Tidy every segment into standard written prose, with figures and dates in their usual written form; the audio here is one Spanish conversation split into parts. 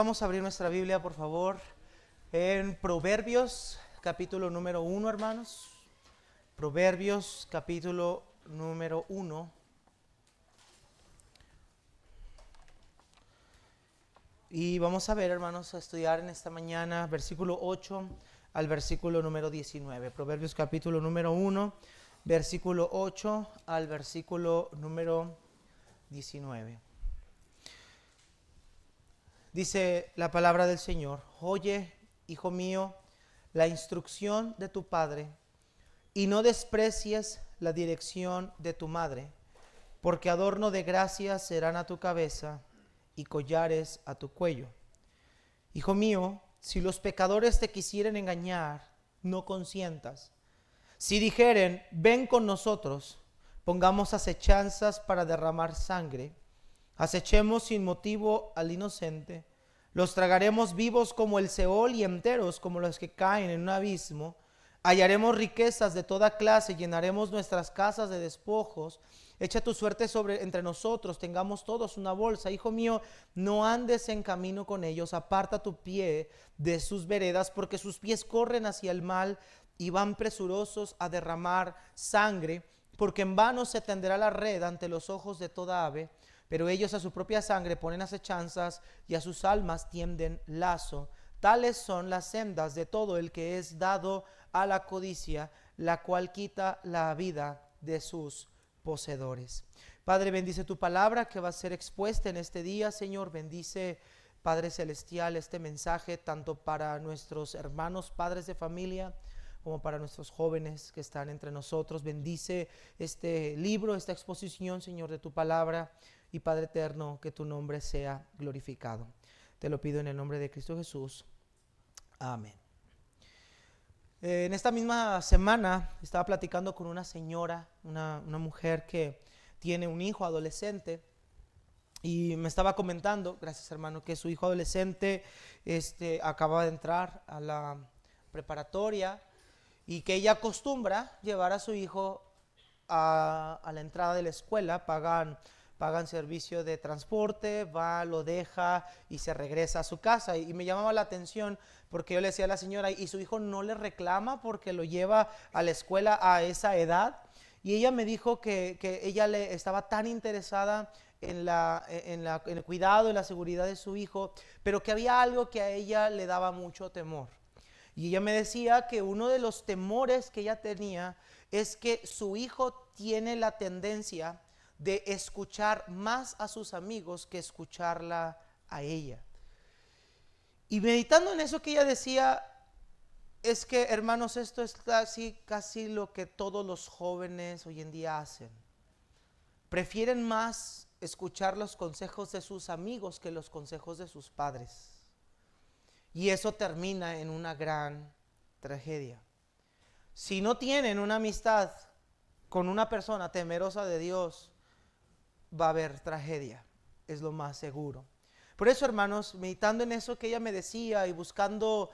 Vamos a abrir nuestra Biblia, por favor, en Proverbios, capítulo número 1, hermanos. Proverbios, capítulo número 1. Y vamos a ver, hermanos, a estudiar en esta mañana, versículo 8 al versículo número 19. Proverbios, capítulo número 1, versículo 8 al versículo número 19. Dice la palabra del Señor: Oye, hijo mío, la instrucción de tu padre, y no desprecies la dirección de tu madre, porque adorno de gracia serán a tu cabeza y collares a tu cuello. Hijo mío, si los pecadores te quisieren engañar, no consientas. Si dijeren, ven con nosotros, pongamos acechanzas para derramar sangre. Acechemos sin motivo al inocente, los tragaremos vivos como el Seol y enteros como los que caen en un abismo. Hallaremos riquezas de toda clase, llenaremos nuestras casas de despojos. Echa tu suerte sobre entre nosotros, tengamos todos una bolsa. Hijo mío, no andes en camino con ellos, aparta tu pie de sus veredas, porque sus pies corren hacia el mal y van presurosos a derramar sangre, porque en vano se tenderá la red ante los ojos de toda ave, pero ellos a su propia sangre ponen acechanzas y a sus almas tienden lazo. Tales son las sendas de todo el que es dado a la codicia, la cual quita la vida de sus poseedores. Padre, bendice tu palabra que va a ser expuesta en este día, Señor. Bendice, Padre Celestial, este mensaje tanto para nuestros hermanos, padres de familia, como para nuestros jóvenes que están entre nosotros. Bendice este libro, esta exposición, Señor, de tu palabra. Y Padre eterno, que tu nombre sea glorificado. Te lo pido en el nombre de Cristo Jesús. Amén. En esta misma semana estaba platicando con una señora, una mujer que tiene un hijo adolescente, y me estaba comentando, gracias hermano, que su hijo adolescente acaba de entrar a la preparatoria y que ella acostumbra llevar a su hijo a la entrada de la escuela. Pagan servicio de transporte, va, lo deja y se regresa a su casa. Y me llamaba la atención porque yo le decía a la señora, ¿y su hijo no le reclama porque lo lleva a la escuela a esa edad? Y ella me dijo que ella le estaba tan interesada en el cuidado, en la seguridad de su hijo, pero que había algo que a ella le daba mucho temor. Y ella me decía que uno de los temores que ella tenía es que su hijo tiene la tendencia de escuchar más a sus amigos que escucharla a ella. Y meditando en eso que ella decía, es que, hermanos, esto es casi lo que todos los jóvenes hoy en día hacen. Prefieren más escuchar los consejos de sus amigos que los consejos de sus padres. Y eso termina en una gran tragedia. Si no tienen una amistad con una persona temerosa de Dios, va a haber tragedia, es lo más seguro. Por eso, hermanos, meditando en eso que ella me decía y buscando,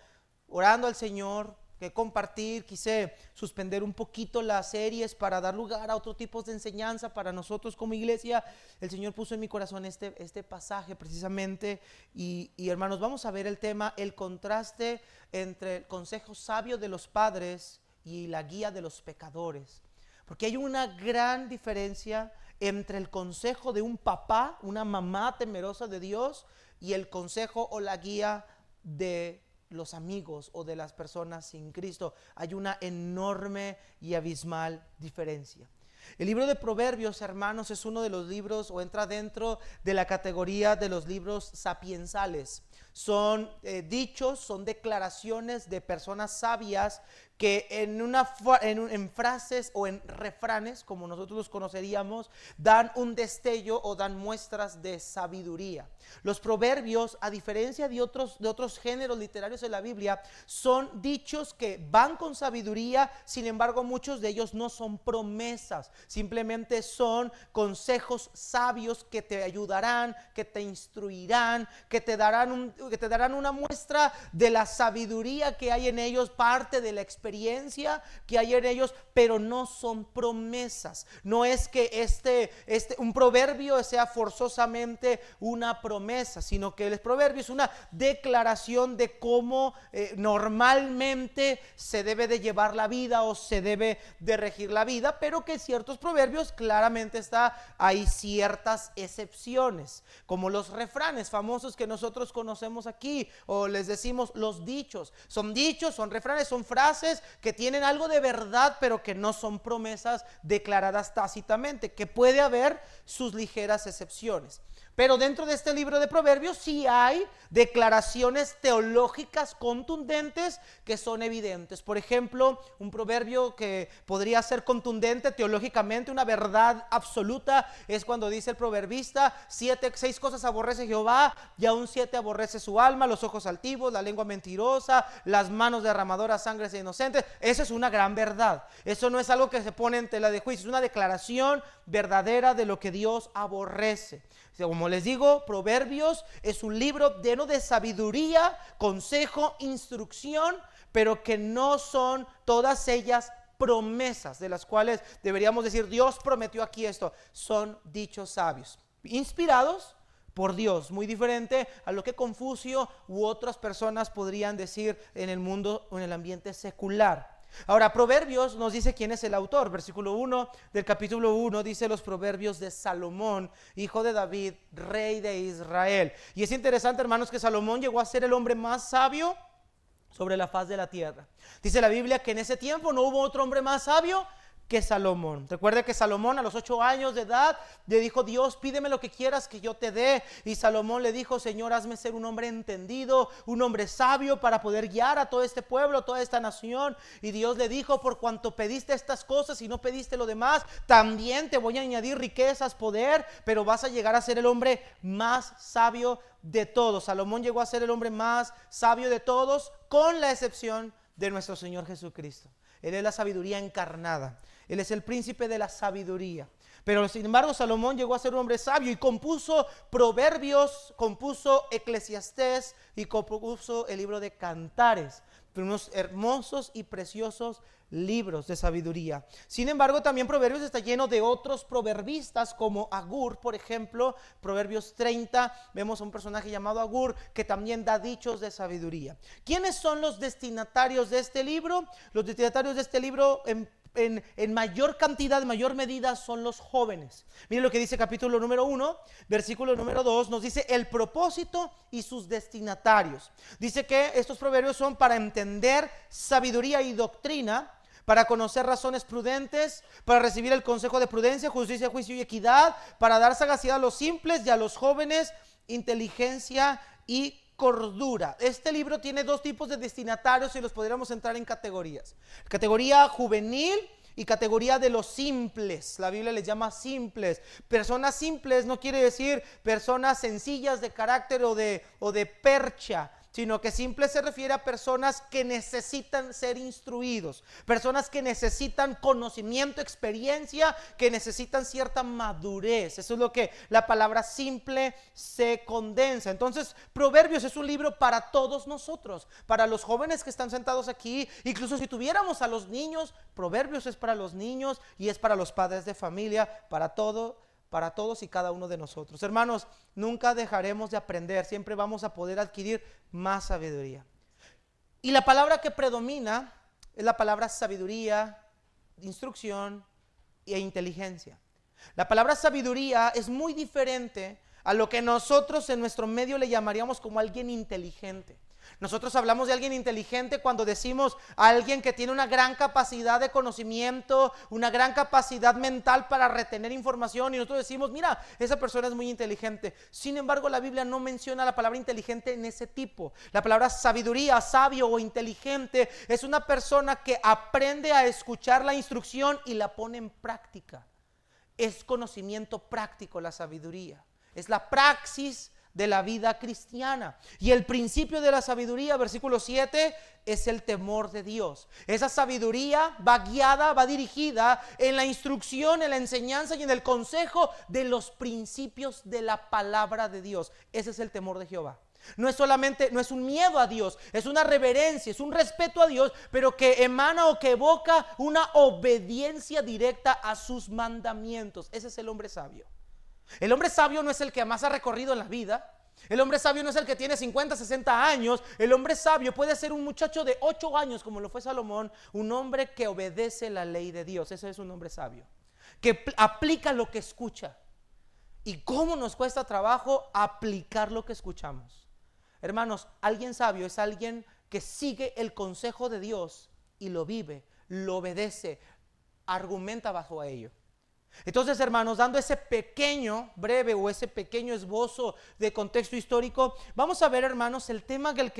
orando al Señor, que compartir, quise suspender un poquito las series para dar lugar a otro tipo de enseñanza para nosotros como iglesia. El Señor puso en mi corazón este pasaje precisamente y hermanos, vamos a ver el tema, el contraste entre el consejo sabio de los padres y la guía de los pecadores. Porque hay una gran diferencia entre el consejo de un papá, una mamá temerosa de Dios, y el consejo o la guía de los amigos o de las personas sin Cristo. Hay una enorme y abismal diferencia. El libro de Proverbios, hermanos, es uno de los libros, o entra dentro de la categoría de los libros sapiensales. Son dichos, son declaraciones de personas sabias que en frases o en refranes, como nosotros los conoceríamos, dan un destello o dan muestras de sabiduría. Los proverbios, a diferencia de otros géneros literarios de la Biblia, son dichos que van con sabiduría. Sin embargo, muchos de ellos no son promesas, simplemente son consejos sabios que te ayudarán, que te instruirán, que te darán que te darán una muestra de la sabiduría que hay en ellos, parte de la experiencia que hay en ellos, pero no son promesas. No es que un proverbio sea forzosamente una promesa, sino que el proverbio es una declaración de cómo normalmente se debe de llevar la vida o se debe de regir la vida, pero que ciertos proverbios claramente hay ciertas excepciones, como los refranes famosos que nosotros conocemos aquí, o les decimos los dichos. Son dichos, son refranes, son frases que tienen algo de verdad, pero que no son promesas declaradas tácitamente, que puede haber sus ligeras excepciones. Pero dentro de este libro de Proverbios sí hay declaraciones teológicas contundentes que son evidentes. Por ejemplo, un proverbio que podría ser contundente teológicamente, una verdad absoluta, es cuando dice el proverbista: 6 cosas aborrece Jehová, y aún 7 aborrece su alma: los ojos altivos, la lengua mentirosa, las manos derramadoras sangres e inocentes. Eso es una gran verdad. Eso no es algo que se pone en tela de juicio, es una declaración verdadera de lo que Dios aborrece. Como les digo, Proverbios es un libro lleno de sabiduría, consejo, instrucción, pero que no son todas ellas promesas de las cuales deberíamos decir Dios prometió aquí esto. Son dichos sabios, inspirados por Dios, muy diferente a lo que Confucio u otras personas podrían decir en el mundo o en el ambiente secular. Ahora, Proverbios nos dice quién es el autor. Versículo 1 del capítulo 1 dice: los proverbios de Salomón, hijo de David, rey de Israel. Y es interesante, hermanos, que Salomón llegó a ser el hombre más sabio sobre la faz de la tierra. Dice la Biblia que en ese tiempo no hubo otro hombre más sabio que Salomón. Recuerde que Salomón a los 8 años de edad le dijo: Dios, pídeme lo que quieras que yo te dé. Y Salomón le dijo: Señor, hazme ser un hombre entendido, un hombre sabio para poder guiar a todo este pueblo, toda esta nación. Y Dios le dijo: por cuanto pediste estas cosas y no pediste lo demás, también te voy a añadir riquezas, poder, pero vas a llegar a ser el hombre más sabio de todos. Salomón llegó a ser el hombre más sabio de todos, con la excepción de nuestro Señor Jesucristo. Él es la sabiduría encarnada. Él es el príncipe de la sabiduría. Pero sin embargo, Salomón llegó a ser un hombre sabio y compuso Proverbios, compuso Eclesiastés y compuso el libro de Cantares. Unos hermosos y preciosos libros de sabiduría. Sin embargo, también Proverbios está lleno de otros proverbistas, como Agur, por ejemplo. Proverbios 30, vemos a un personaje llamado Agur que también da dichos de sabiduría. ¿Quiénes son los destinatarios de este libro? Los destinatarios de este libro en mayor cantidad, en mayor medida, son los jóvenes. Miren lo que dice capítulo número 1, versículo número 2, nos dice el propósito y sus destinatarios. Dice que estos proverbios son para entender sabiduría y doctrina, para conocer razones prudentes, para recibir el consejo de prudencia, justicia, juicio y equidad, para dar sagacidad a los simples y a los jóvenes, inteligencia y cordura. Este libro tiene 2 tipos de destinatarios y los podríamos entrar en categorías: categoría juvenil y categoría de los simples. La Biblia les llama simples. Personas simples no quiere decir personas sencillas de carácter o de percha, sino que simple se refiere a personas que necesitan ser instruidos, personas que necesitan conocimiento, experiencia, que necesitan cierta madurez. Eso es lo que la palabra simple se condensa. Entonces, Proverbios es un libro para todos nosotros, para los jóvenes que están sentados aquí. Incluso si tuviéramos a los niños, Proverbios es para los niños y es para los padres de familia, para todos y cada uno de nosotros. Hermanos, nunca dejaremos de aprender, siempre vamos a poder adquirir más sabiduría. Y la palabra que predomina es la palabra sabiduría, instrucción e inteligencia. La palabra sabiduría es muy diferente a lo que nosotros en nuestro medio le llamaríamos como alguien inteligente. Nosotros hablamos de alguien inteligente cuando decimos a alguien que tiene una gran capacidad de conocimiento, una gran capacidad mental para retener información, y nosotros decimos: mira, esa persona es muy inteligente. Sin embargo, la Biblia no menciona la palabra inteligente en ese tipo. La palabra sabiduría, sabio o inteligente, es una persona que aprende a escuchar la instrucción y la pone en práctica. Es conocimiento práctico la sabiduría. Es la praxis de la vida cristiana. Y el principio de la sabiduría, versículo 7, es el temor de Dios. Esa sabiduría va guiada, va dirigida en la instrucción, en la enseñanza y en el consejo de los principios de la palabra de Dios. Ese es el temor de Jehová. No es solamente, no es un miedo a Dios, es una reverencia, es un respeto a Dios, pero que emana o que evoca una obediencia directa a sus mandamientos. Ese es el hombre sabio. El hombre sabio no es el que más ha recorrido en la vida. El hombre sabio no es el que tiene 50, 60 años. El hombre sabio puede ser un muchacho de 8 años, como lo fue Salomón, un hombre que obedece la ley de Dios. Ese es un hombre sabio, que aplica lo que escucha. ¿Y cómo nos cuesta trabajo aplicar lo que escuchamos? Hermanos, alguien sabio es alguien que sigue el consejo de Dios y lo vive, lo obedece, argumenta bajo ello. Entonces, hermanos, dando ese pequeño, breve o ese pequeño esbozo de contexto histórico, vamos a ver, hermanos, el tema al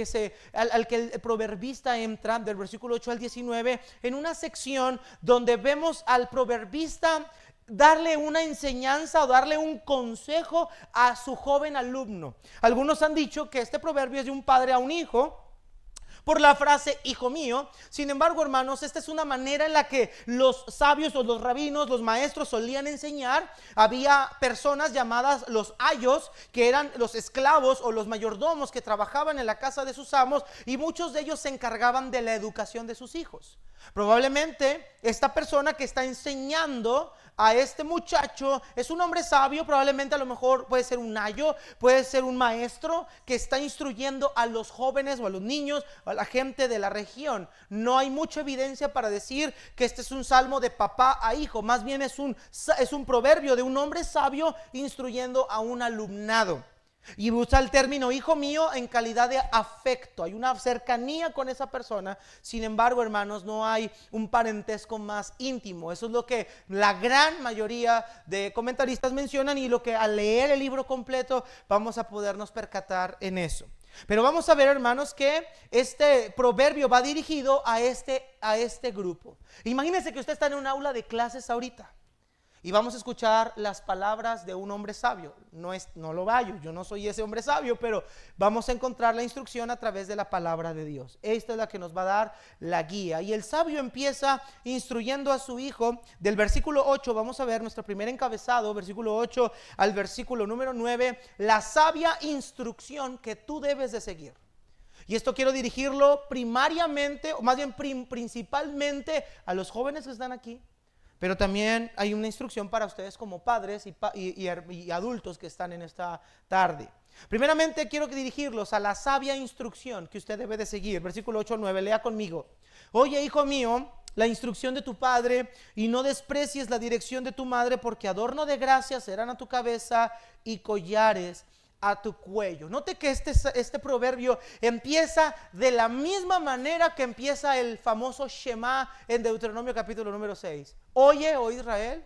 que el proverbista entra del versículo 8 al 19, en una sección donde vemos al proverbista darle una enseñanza o darle un consejo a su joven alumno. Algunos han dicho que este proverbio es de un padre a un hijo, por la frase hijo mío. Sin embargo, hermanos, esta es una manera en la que los sabios o los rabinos, los maestros solían enseñar. Había personas llamadas los ayos, que eran los esclavos o los mayordomos que trabajaban en la casa de sus amos, y muchos de ellos se encargaban de la educación de sus hijos. Probablemente esta persona que está enseñando a este muchacho es un hombre sabio. Probablemente a lo mejor puede ser un ayo, puede ser un maestro que está instruyendo a los jóvenes o a los niños, a la gente de la región. No hay mucha evidencia para decir que este es un salmo de papá a hijo, más bien es un proverbio de un hombre sabio instruyendo a un alumnado. Y usa el término hijo mío en calidad de afecto. Hay una cercanía con esa persona. Sin embargo, hermanos, no hay un parentesco más íntimo. Eso es lo que la gran mayoría de comentaristas mencionan, y lo que al leer el libro completo vamos a podernos percatar en eso. Pero vamos a ver, hermanos, que este proverbio va dirigido a este grupo. Imagínense que usted está en un aula de clases ahorita y vamos a escuchar las palabras de un hombre sabio. No lo vallo, yo no soy ese hombre sabio, pero vamos a encontrar la instrucción a través de la palabra de Dios. Esta es la que nos va a dar la guía. Y el sabio empieza instruyendo a su hijo. Del versículo 8, vamos a ver nuestro primer encabezado, versículo 8 al versículo número 9, la sabia instrucción que tú debes de seguir. Y esto quiero dirigirlo primariamente, o más bien principalmente, a los jóvenes que están aquí. Pero también hay una instrucción para ustedes como padres y adultos que están en esta tarde. Primeramente quiero dirigirlos a la sabia instrucción que usted debe de seguir. Versículo 8 al 9, lea conmigo. Oye, hijo mío, la instrucción de tu padre, y no desprecies la dirección de tu madre, porque adorno de gracia serán a tu cabeza y collares a tu cuello. Note que este proverbio empieza de la misma manera que empieza el famoso Shema en Deuteronomio capítulo número 6. Oye, oh Israel,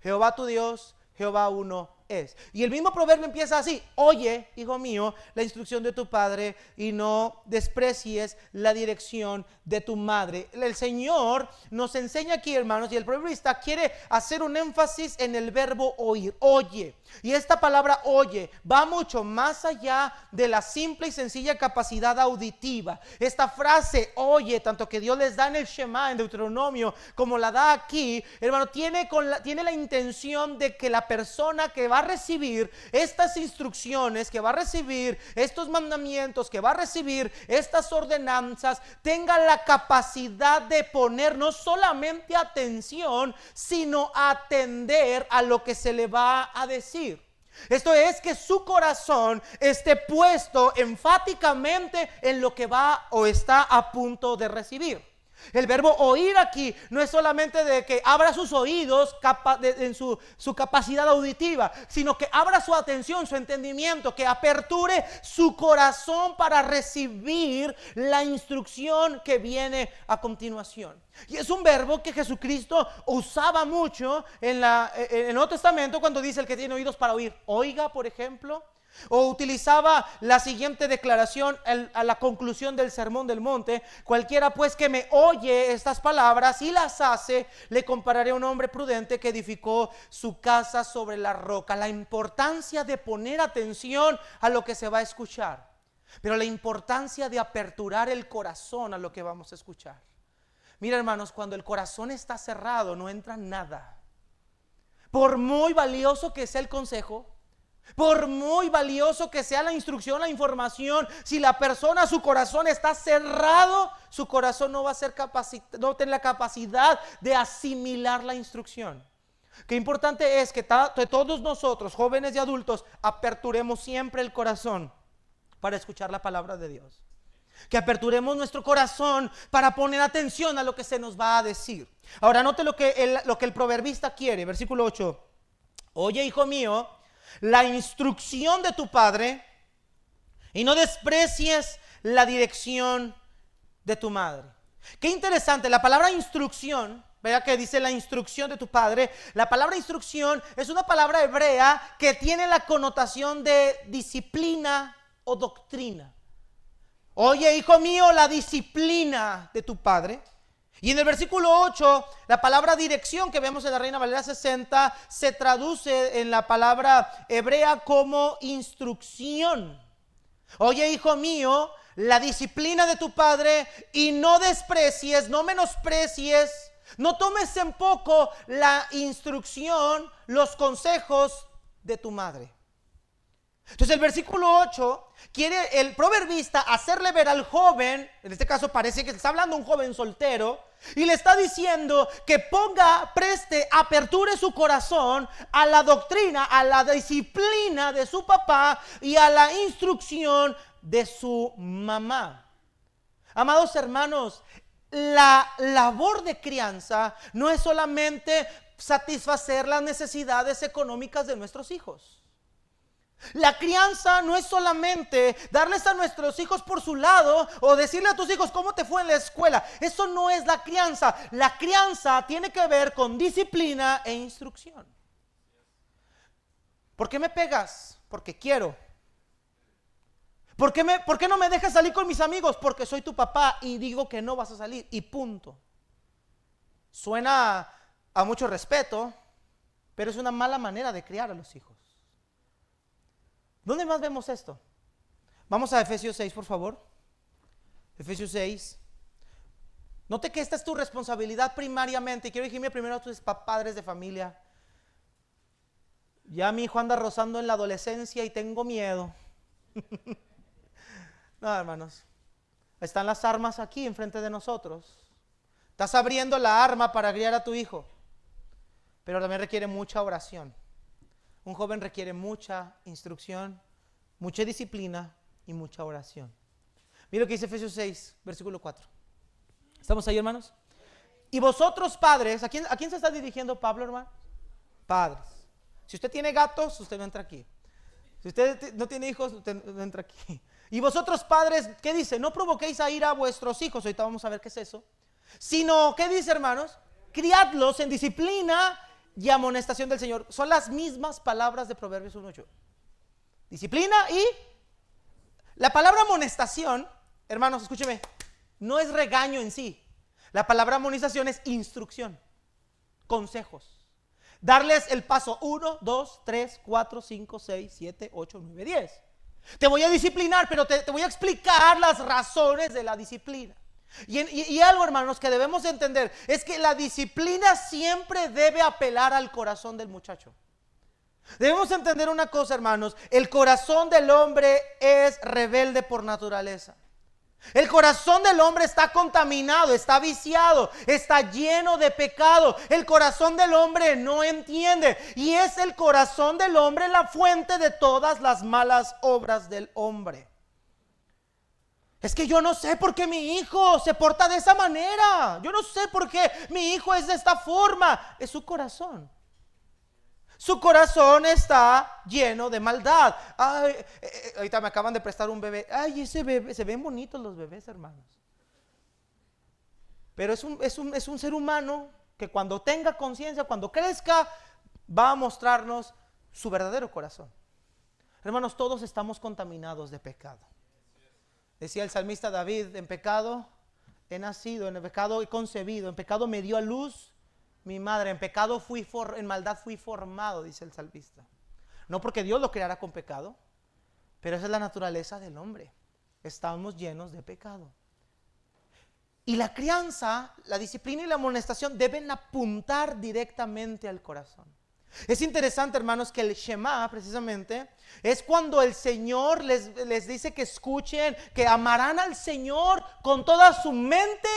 Jehová tu Dios, Jehová uno es. Y el mismo proverbio empieza así: oye, hijo mío, la instrucción de tu padre, y no desprecies la dirección de tu madre. El Señor nos enseña aquí, hermanos, y el proverbista quiere hacer un énfasis en el verbo oír. Oye. Y esta palabra oye va mucho más allá de la simple y sencilla capacidad auditiva. Esta frase oye, tanto que Dios les da en el Shema en Deuteronomio como la da aquí, hermano, tiene la intención de que la persona que va a recibir estas instrucciones, que va a recibir estos mandamientos, que va a recibir estas ordenanzas, tenga la capacidad de poner no solamente atención, sino atender a lo que se le va a decir. Esto es, que su corazón esté puesto enfáticamente en lo que va o está a punto de recibir. El verbo oír aquí no es solamente de que abra sus oídos en su capacidad auditiva, sino que abra su atención, su entendimiento, que aperture su corazón para recibir la instrucción que viene a continuación. Y es un verbo que Jesucristo usaba mucho en el Nuevo Testamento, cuando dice: el que tiene oídos para oír, oiga, por ejemplo. O utilizaba la siguiente declaración a la conclusión del Sermón del Monte: cualquiera pues que me oye estas palabras y las hace, le compararé a un hombre prudente que edificó su casa sobre la roca. La importancia de poner atención a lo que se va a escuchar, pero la importancia de aperturar el corazón a lo que vamos a escuchar. Mira, hermanos, cuando el corazón está cerrado no entra nada. Por muy valioso que sea el consejo, Por muy valioso que sea la instrucción, la información, si la persona, su corazón está cerrado, su corazón no va a ser no va a tener la capacidad de asimilar la instrucción. Qué importante es que todos nosotros, jóvenes y adultos, aperturemos siempre el corazón para escuchar la palabra de Dios. Que aperturemos nuestro corazón para poner atención a lo que se nos va a decir. Ahora note lo que el proverbista quiere, versículo 8. Oye, hijo mío, la instrucción de tu padre y no desprecies la dirección de tu madre. Qué interesante, la palabra instrucción, vea que dice la instrucción de tu padre. La palabra instrucción es una palabra hebrea que tiene la connotación de disciplina o doctrina. Oye, hijo mío, la disciplina de tu padre. Y en el versículo 8, la palabra dirección que vemos en la Reina Valera 60 se traduce en la palabra hebrea como instrucción. Oye, hijo mío, la disciplina de tu padre y no desprecies, no menosprecies, no tomes en poco la instrucción, los consejos de tu madre. Entonces el versículo 8 quiere el proverbista hacerle ver al joven, en este caso parece que está hablando un joven soltero, y le está diciendo que preste, aperture su corazón a la doctrina, a la disciplina de su papá y a la instrucción de su mamá. Amados hermanos, la labor de crianza no es solamente satisfacer las necesidades económicas de nuestros hijos. La crianza no es solamente darles a nuestros hijos por su lado o decirle a tus hijos cómo te fue en la escuela. Eso no es la crianza. La crianza tiene que ver con disciplina e instrucción. ¿Por qué me pegas? Porque quiero. ¿Por qué no me dejas salir con mis amigos? Porque soy tu papá y digo que no vas a salir y punto. Suena a mucho respeto, pero es una mala manera de criar a los hijos. ¿Dónde más vemos esto? Vamos a Efesios 6, por favor. Efesios 6. Note que esta es tu responsabilidad primariamente. Y quiero dirigirme primero a tus padres de familia. Ya mi hijo anda rozando en la adolescencia y tengo miedo. No, hermanos. Están las armas aquí enfrente de nosotros. Estás abriendo la arma para criar a tu hijo. Pero también requiere mucha oración. Un joven requiere mucha instrucción, mucha disciplina y mucha oración. Mira lo que dice Efesios 6, versículo 4. ¿Estamos ahí, hermanos? Y vosotros, padres, ¿a quién se está dirigiendo Pablo, hermano? Padres. Si usted tiene gatos, usted no entra aquí. Si usted no tiene hijos, usted no entra aquí. Y vosotros, padres, ¿qué dice? No provoquéis a ira a vuestros hijos. Ahorita vamos a ver qué es eso. Sino, ¿qué dice, hermanos? Criadlos en disciplina y amonestación del Señor. Son las mismas palabras de Proverbios 1:8. Disciplina y la palabra amonestación, hermanos, escúcheme, no es regaño en sí. La palabra amonestación es instrucción, consejos. Darles el paso 1, 2, 3, 4, 5, 6, 7, 8, 9, 10. Te voy a disciplinar, pero te voy a explicar las razones de la disciplina. Y algo, hermanos, que debemos entender es que la disciplina siempre debe apelar al corazón del muchacho. Debemos entender una cosa, hermanos. El corazón del hombre es rebelde por naturaleza. El corazón del hombre está contaminado, está viciado, está lleno de pecado. El corazón del hombre no entiende. Y es el corazón del hombre la fuente de todas las malas obras del hombre. Es que yo no sé por qué mi hijo se porta de esa manera. Yo no sé por qué mi hijo es de esta forma. Es su corazón. Su corazón está lleno de maldad. Ay, ahorita me acaban de prestar un bebé. Ay, ese bebé, se ven bonitos los bebés, hermanos. Pero es un ser humano que cuando tenga conciencia, cuando crezca, va a mostrarnos su verdadero corazón. Hermanos, todos estamos contaminados de pecado. Decía el salmista David, en pecado he nacido, en el pecado he concebido, en pecado me dio a luz mi madre, en maldad fui formado, dice el salmista. No porque Dios lo creara con pecado, pero esa es la naturaleza del hombre. Estamos llenos de pecado. Y la crianza, la disciplina y la amonestación deben apuntar directamente al corazón. Es interesante, hermanos, que el Shema precisamente es cuando el Señor les dice que escuchen, que amarán al Señor con toda su mente,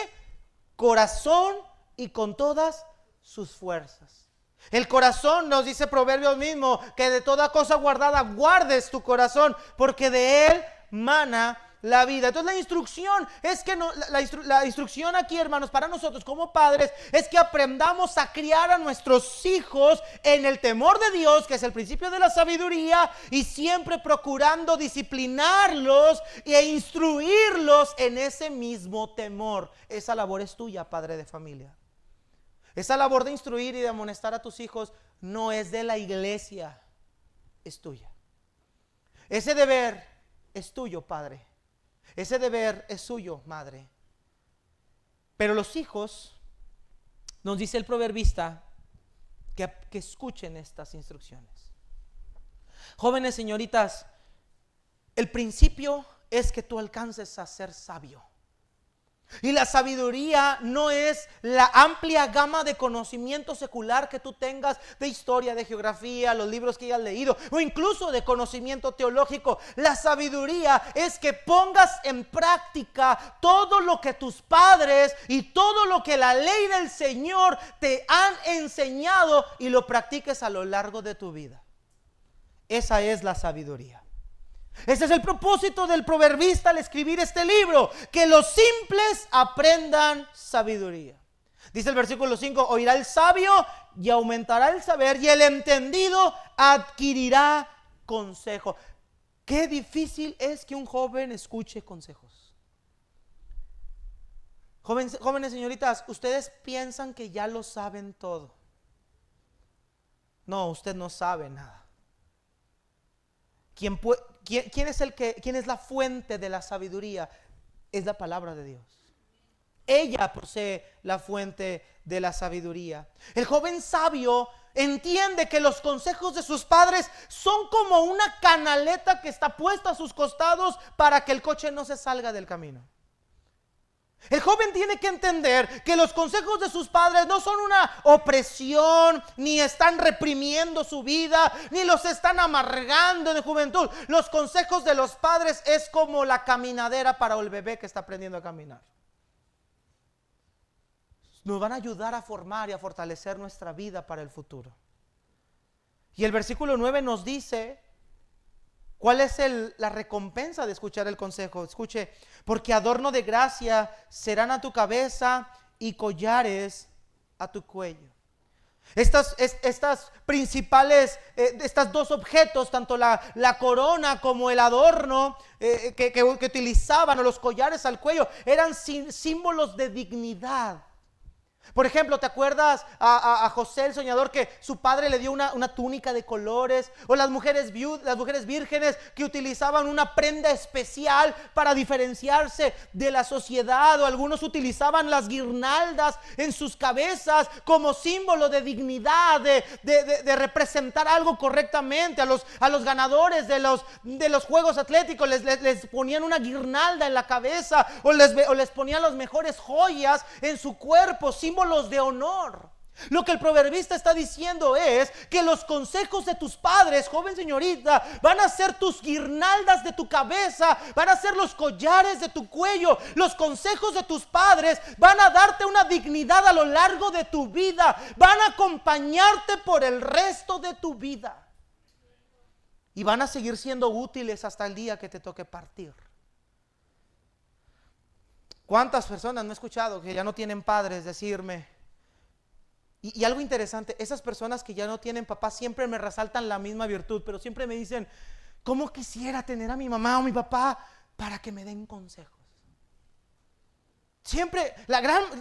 corazón y con todas sus fuerzas. El corazón, nos dice Proverbios mismo, que de toda cosa guardada guardes tu corazón, porque de él mana la vida. Entonces la instrucción es que la instrucción aquí, hermanos, para nosotros como padres, es que aprendamos a criar a nuestros hijos en el temor de Dios, que es el principio de la sabiduría, y siempre procurando disciplinarlos e instruirlos en ese mismo temor. Esa labor es tuya, padre de familia. Esa labor de instruir y de amonestar a tus hijos no es de la iglesia, es tuya. Ese deber es tuyo, padre. Ese deber es suyo, madre. Pero los hijos, nos dice el proverbista, que escuchen estas instrucciones. Jóvenes, señoritas, el principio es que tú alcances a ser sabio. Y la sabiduría no es la amplia gama de conocimiento secular que tú tengas de historia, de geografía, los libros que hayas leído, o incluso de conocimiento teológico. La sabiduría es que pongas en práctica todo lo que tus padres y todo lo que la ley del Señor te han enseñado y lo practiques a lo largo de tu vida. Esa es la sabiduría. Ese es el propósito del proverbista al escribir este libro, que los simples aprendan sabiduría. Dice el versículo 5, oirá el sabio y aumentará el saber, y el entendido adquirirá consejo. Qué difícil es que un joven escuche consejos. Jóvenes señoritas, ustedes piensan que ya lo saben todo. No, usted no sabe nada. ¿Quién es la fuente de la sabiduría? Es la palabra de Dios. Ella posee la fuente de la sabiduría. El joven sabio entiende que los consejos de sus padres son como una canaleta que está puesta a sus costados para que el coche no se salga del camino. El joven tiene que entender que los consejos de sus padres no son una opresión, ni están reprimiendo su vida, ni los están amargando de juventud. Los consejos de los padres es como la caminadera para el bebé que está aprendiendo a caminar. Nos van a ayudar a formar y a fortalecer nuestra vida para el futuro. Y el versículo 9 nos dice ¿cuál es la recompensa de escuchar el consejo? Escuche, porque adorno de gracia serán a tu cabeza y collares a tu cuello. Estas principales, estos dos objetos, tanto la corona como el adorno que utilizaban, o los collares al cuello, eran símbolos de dignidad. Por ejemplo, ¿te acuerdas a José el soñador que su padre le dio una túnica de colores? O las mujeres vírgenes que utilizaban una prenda especial para diferenciarse de la sociedad, o algunos utilizaban las guirnaldas en sus cabezas como símbolo de dignidad, de representar algo correctamente. A los ganadores de los juegos atléticos les ponían una guirnalda en la cabeza, o les ponían las mejores joyas en su cuerpo, símbolos de honor. Lo que el proverbista está diciendo es que los consejos de tus padres, joven señorita, van a ser tus guirnaldas de tu cabeza, van a ser los collares de tu cuello. Los consejos de tus padres van a darte una dignidad a lo largo de tu vida, van a acompañarte por el resto de tu vida y van a seguir siendo útiles hasta el día que te toque partir. ¿Cuántas personas no he escuchado que ya no tienen padres decirme? Y algo interesante, esas personas que ya no tienen papá siempre me resaltan la misma virtud, pero siempre me dicen, ¿cómo quisiera tener a mi mamá o mi papá para que me den consejos? Siempre,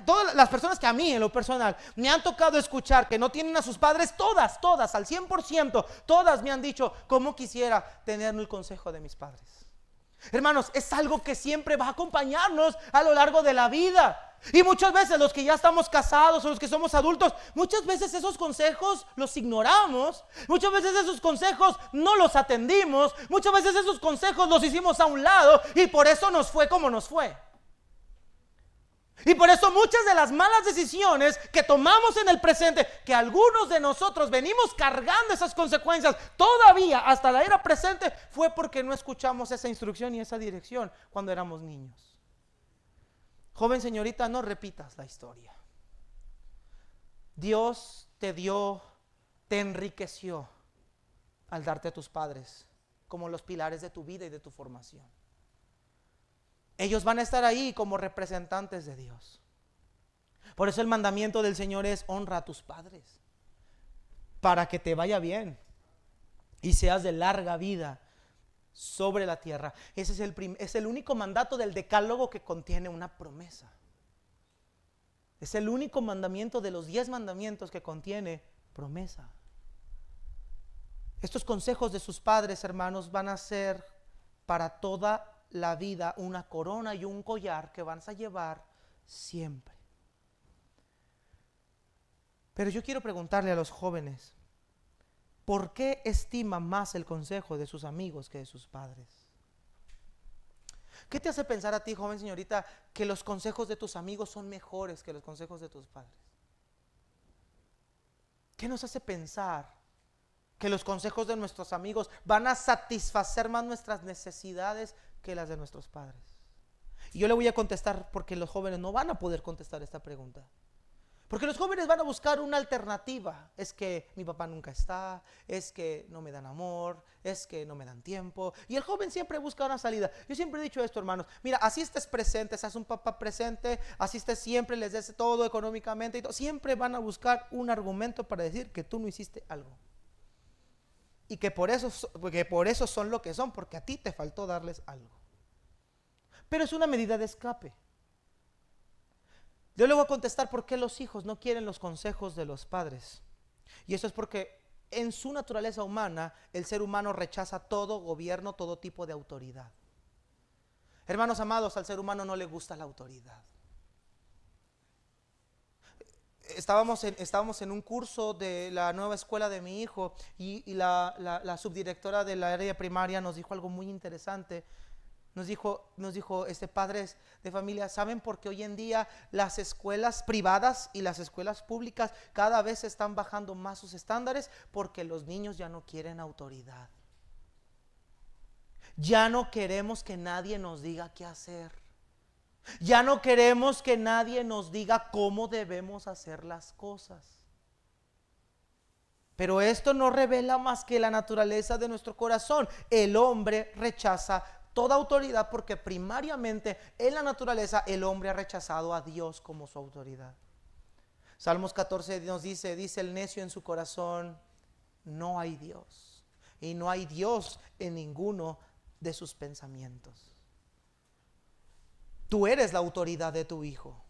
todas las personas que a mí en lo personal me han tocado escuchar que no tienen a sus padres, todas, al 100%, todas me han dicho, ¿cómo quisiera tener el consejo de mis padres? Hermanos, es algo que siempre va a acompañarnos a lo largo de la vida. Y muchas veces los que ya estamos casados o los que somos adultos, muchas veces esos consejos los ignoramos. Muchas veces esos consejos no los atendimos. Muchas veces esos consejos los hicimos a un lado y por eso nos fue como nos fue. Y por eso muchas de las malas decisiones que tomamos en el presente, que algunos de nosotros venimos cargando esas consecuencias todavía hasta la era presente, fue porque no escuchamos esa instrucción y esa dirección cuando éramos niños. Joven señorita, no repitas la historia. Dios te dio, te enriqueció al darte a tus padres como los pilares de tu vida y de tu formación. Ellos van a estar ahí como representantes de Dios. Por eso el mandamiento del Señor es: honra a tus padres, para que te vaya bien y seas de larga vida sobre la tierra. Ese es el único mandato del decálogo que contiene una promesa. Es el único mandamiento de los 10 mandamientos que contiene promesa. Estos consejos de sus padres, hermanos, van a ser para toda la vida una corona y un collar que vas a llevar siempre. Pero yo quiero preguntarle a los jóvenes: ¿por qué estiman más el consejo de sus amigos que de sus padres? ¿Qué te hace pensar a ti, joven señorita, que los consejos de tus amigos son mejores que los consejos de tus padres? ¿Qué nos hace pensar que los consejos de nuestros amigos van a satisfacer más nuestras necesidades que las de nuestros padres? Y yo le voy a contestar, porque los jóvenes no van a poder contestar esta pregunta. Porque los jóvenes van a buscar una alternativa. Es que mi papá nunca está, es que no me dan amor, es que no me dan tiempo. Y el joven siempre busca una salida. Yo siempre he dicho esto, hermanos: mira, así estés presente, seas un papá presente, así estés siempre, les des todo económicamente y todo, siempre van a buscar un argumento para decir que tú no hiciste algo. Y que por eso son lo que son, porque a ti te faltó darles algo. Pero es una medida de escape. Yo le voy a contestar por qué los hijos no quieren los consejos de los padres. Y eso es porque en su naturaleza humana, el ser humano rechaza todo gobierno, todo tipo de autoridad. Hermanos amados, al ser humano no le gusta la autoridad. Estábamos en un curso de la nueva escuela de mi hijo y la subdirectora de la área primaria nos dijo algo muy interesante. Nos dijo, padres de familia, ¿saben por qué hoy en día las escuelas privadas y las escuelas públicas cada vez están bajando más sus estándares? Porque los niños ya no quieren autoridad. Ya no queremos que nadie nos diga qué hacer. Ya no queremos que nadie nos diga cómo debemos hacer las cosas. Pero esto no revela más que la naturaleza de nuestro corazón. El hombre rechaza toda autoridad porque primariamente en la naturaleza el hombre ha rechazado a Dios como su autoridad. Salmos 14 nos dice el necio en su corazón: no hay Dios. Y no hay Dios en ninguno de sus pensamientos. Tú eres la autoridad de tu hijo.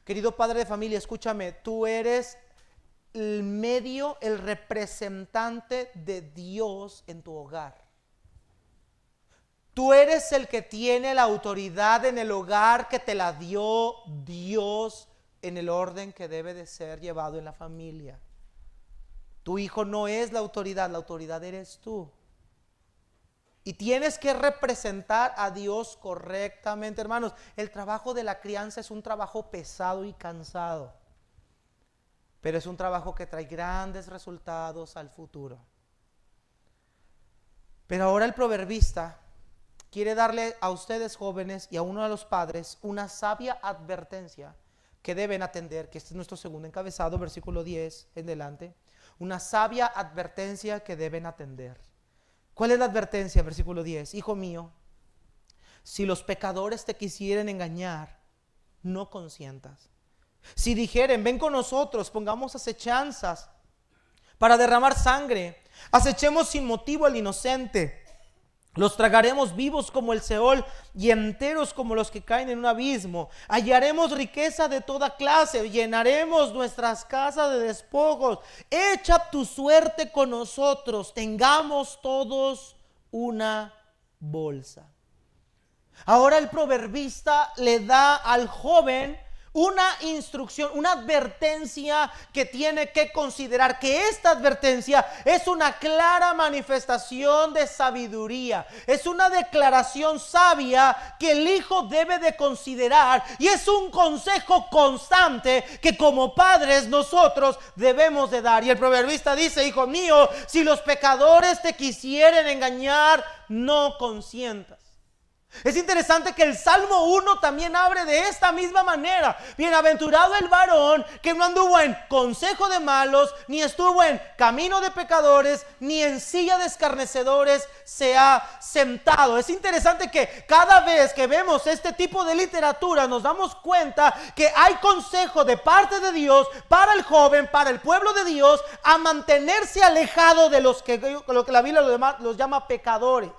Querido padre de familia, escúchame, tú eres el medio, el representante de Dios en tu hogar. Tú eres el que tiene la autoridad en el hogar que te la dio Dios en el orden que debe de ser llevado en la familia. Tu hijo no es la autoridad eres tú. Y tienes que representar a Dios correctamente, hermanos. El trabajo de la crianza es un trabajo pesado y cansado, pero es un trabajo que trae grandes resultados al futuro. Pero ahora el proverbista quiere darle a ustedes jóvenes y a uno de los padres una sabia advertencia que deben atender, que este es nuestro segundo encabezado, versículo 10 en delante. Una sabia advertencia que deben atender. ¿Cuál es la advertencia? Versículo 10. Hijo mío, si los pecadores te quisieren engañar, no consientas. Si dijeren, ven con nosotros, pongamos acechanzas para derramar sangre, acechemos sin motivo al inocente, los tragaremos vivos como el Seol y enteros como los que caen en un abismo. Hallaremos riqueza de toda clase, llenaremos nuestras casas de despojos. Echa tu suerte con nosotros, tengamos todos una bolsa. Ahora el proverbista le da al joven una instrucción, una advertencia que tiene que considerar, que esta advertencia es una clara manifestación de sabiduría, es una declaración sabia que el hijo debe de considerar, y es un consejo constante que como padres nosotros debemos de dar. Y el proverbista dice: hijo mío, si los pecadores te quisieren engañar, no consientas. Es interesante que el Salmo 1 también abre de esta misma manera: bienaventurado el varón que no anduvo en consejo de malos, ni estuvo en camino de pecadores, ni en silla de escarnecedores se ha sentado. Es interesante que cada vez que vemos este tipo de literatura nos damos cuenta que hay consejo de parte de Dios para el joven, para el pueblo de Dios, a mantenerse alejado de lo que la Biblia los llama pecadores.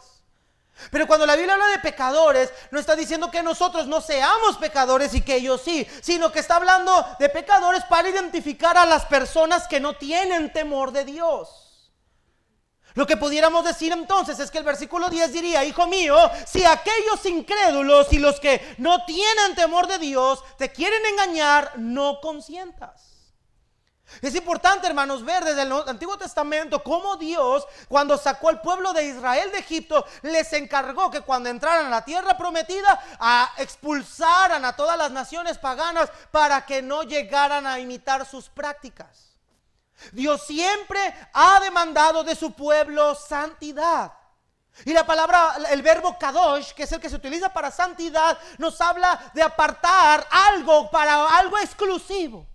Pero cuando la Biblia habla de pecadores, no está diciendo que nosotros no seamos pecadores y que ellos sí, sino que está hablando de pecadores para identificar a las personas que no tienen temor de Dios. Lo que pudiéramos decir entonces es que el versículo 10 diría: hijo mío, si aquellos incrédulos y los que no tienen temor de Dios te quieren engañar, no consientas. Es importante, hermanos, ver desde el Antiguo Testamento cómo Dios, cuando sacó al pueblo de Israel de Egipto, les encargó que cuando entraran a la tierra prometida, expulsaran a todas las naciones paganas para que no llegaran a imitar sus prácticas. Dios siempre ha demandado de su pueblo santidad. Y la palabra, el verbo kadosh, que es el que se utiliza para santidad, nos habla de apartar algo para algo exclusivo.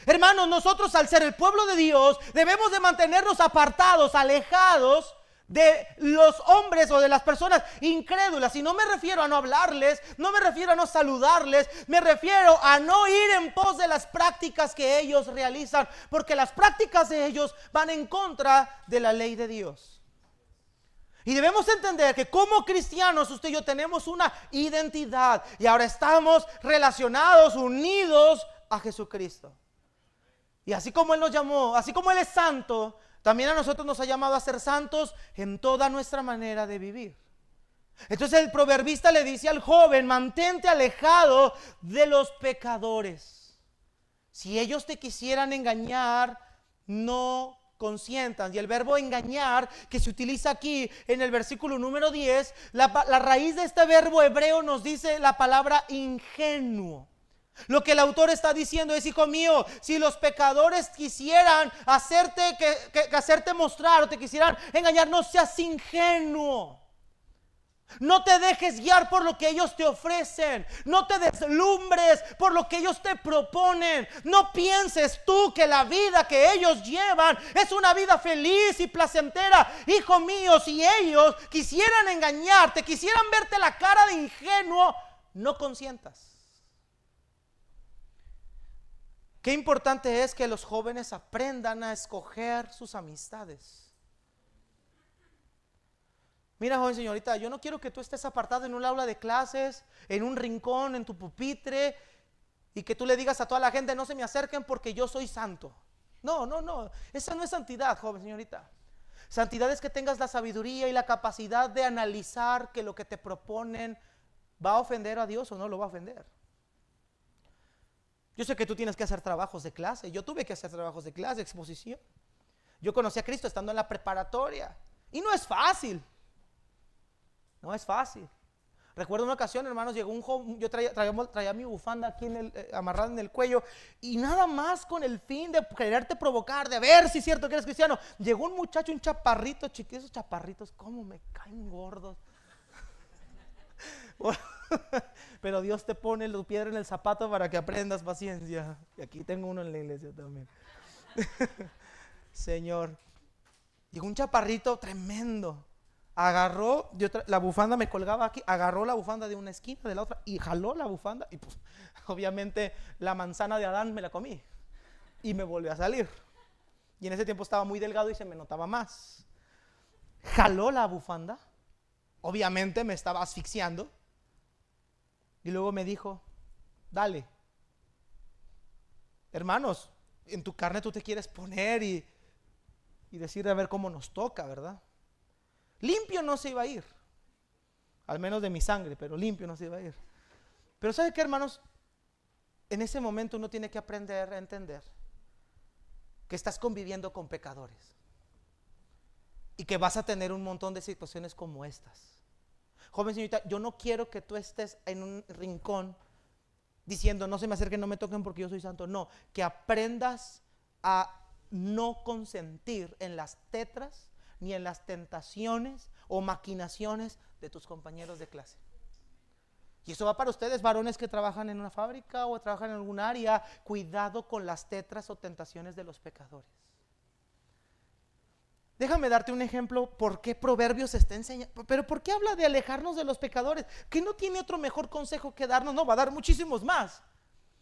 Hermanos, nosotros al ser el pueblo de Dios debemos de mantenernos apartados, alejados de los hombres o de las personas incrédulas. Y no me refiero a no hablarles, no me refiero a no saludarles, me refiero a no ir en pos de las prácticas que ellos realizan, porque las prácticas de ellos van en contra de la ley de Dios. Y debemos entender que como cristianos usted y yo tenemos una identidad, y ahora estamos relacionados, unidos a Jesucristo. Y así como Él nos llamó, así como Él es santo, también a nosotros nos ha llamado a ser santos en toda nuestra manera de vivir. Entonces el proverbista le dice al joven: mantente alejado de los pecadores. Si ellos te quisieran engañar, no consientan. Y el verbo engañar, que se utiliza aquí en el versículo número 10, la raíz de este verbo hebreo nos dice la palabra ingenuo. Lo que el autor está diciendo es: hijo mío, si los pecadores quisieran hacerte mostrar o te quisieran engañar, no seas ingenuo. No te dejes guiar por lo que ellos te ofrecen. No te deslumbres por lo que ellos te proponen. No pienses tú que la vida que ellos llevan es una vida feliz y placentera. Hijo mío, si ellos quisieran engañarte, quisieran verte la cara de ingenuo, no consientas. Qué importante es que los jóvenes aprendan a escoger sus amistades. Mira, joven señorita, yo no quiero que tú estés apartado en un aula de clases, en un rincón, en tu pupitre, y que tú le digas a toda la gente: no se me acerquen porque yo soy santo. No, esa no es santidad, joven señorita. Santidad es que tengas la sabiduría y la capacidad de analizar que lo que te proponen va a ofender a Dios o no lo va a ofender. Yo sé que tú tienes que hacer trabajos de clase. Yo tuve que hacer trabajos de clase, exposición. Yo conocí a Cristo estando en la preparatoria. Y no es fácil. No es fácil. Recuerdo una ocasión, hermanos, llegó un joven. Yo traía mi bufanda aquí amarrada en el cuello. Y nada más con el fin de quererte provocar, de ver si es cierto que eres cristiano. Llegó un muchacho, un chaparrito, chiquito. Esos chaparritos, cómo me caen gordos. Pero Dios te pone la piedra en el zapato para que aprendas paciencia. Y aquí tengo uno en la iglesia también. Señor. Llegó un chaparrito tremendo. Agarró, la bufanda me colgaba aquí, agarró la bufanda de una esquina, de la otra, y jaló la bufanda. Y pues, obviamente la manzana de Adán me la comí. Y me volvió a salir. Y en ese tiempo estaba muy delgado y se me notaba más. Jaló la bufanda. Obviamente me estaba asfixiando. Y luego me dijo: dale. Hermanos, en tu carne tú te quieres poner y decir a ver cómo nos toca, ¿verdad? Limpio no se iba a ir, al menos de mi sangre, pero limpio no se iba a ir. Pero ¿sabe qué, hermanos? En ese momento uno tiene que aprender a entender que estás conviviendo con pecadores y que vas a tener un montón de situaciones como estas. Joven señorita, yo no quiero que tú estés en un rincón diciendo no se me acerquen, no me toquen porque yo soy santo. No, que aprendas a no consentir en las tetras ni en las tentaciones o maquinaciones de tus compañeros de clase. Y eso va para ustedes, varones que trabajan en una fábrica o trabajan en algún área. Cuidado con las tetras o tentaciones de los pecadores. Déjame darte un ejemplo por qué Proverbios está enseñando. Pero ¿por qué habla de alejarnos de los pecadores? Que no tiene otro mejor consejo que darnos. No, va a dar muchísimos más.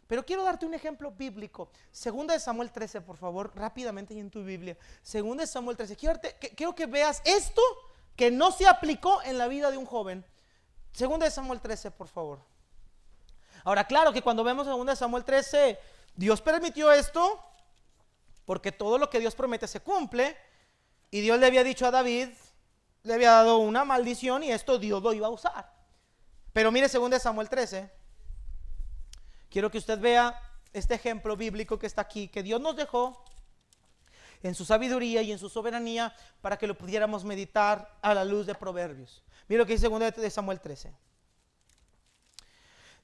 Pero quiero darte un ejemplo bíblico. Segunda de Samuel 13, por favor, rápidamente y en tu Biblia. Segunda de Samuel 13. Quiero que veas esto que no se aplicó en la vida de un joven. Segunda de Samuel 13, por favor. Ahora, claro que cuando vemos segunda de Samuel 13, Dios permitió esto porque todo lo que Dios promete se cumple. Y Dios le había dicho a David, le había dado una maldición y esto Dios lo iba a usar. Pero mire segunda de Samuel 13. Quiero que usted vea este ejemplo bíblico que está aquí, que Dios nos dejó en su sabiduría y en su soberanía para que lo pudiéramos meditar a la luz de Proverbios. Mira lo que dice segunda de Samuel 13.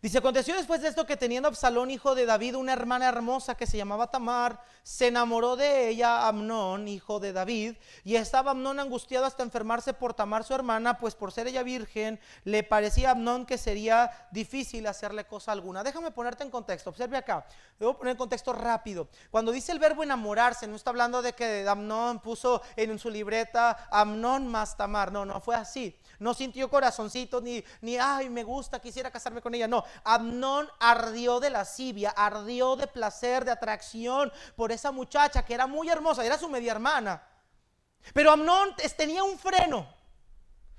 Dice, aconteció después de esto que teniendo Absalón, hijo de David, una hermana hermosa que se llamaba Tamar, se enamoró de ella Amnón, hijo de David, y estaba Amnón angustiado hasta enfermarse por Tamar su hermana, pues por ser ella virgen, le parecía a Amnón que sería difícil hacerle cosa alguna. Déjame ponerte en contexto, observe acá, debo poner en contexto rápido. Cuando dice el verbo enamorarse, no está hablando de que Amnón puso en su libreta Amnón más Tamar, no fue así. No sintió corazoncito ni ay me gusta, quisiera casarme con ella, no. Amnón ardió de lascivia, ardió de placer, de atracción por esa muchacha que era muy hermosa, era su media hermana. Pero Amnón tenía un freno.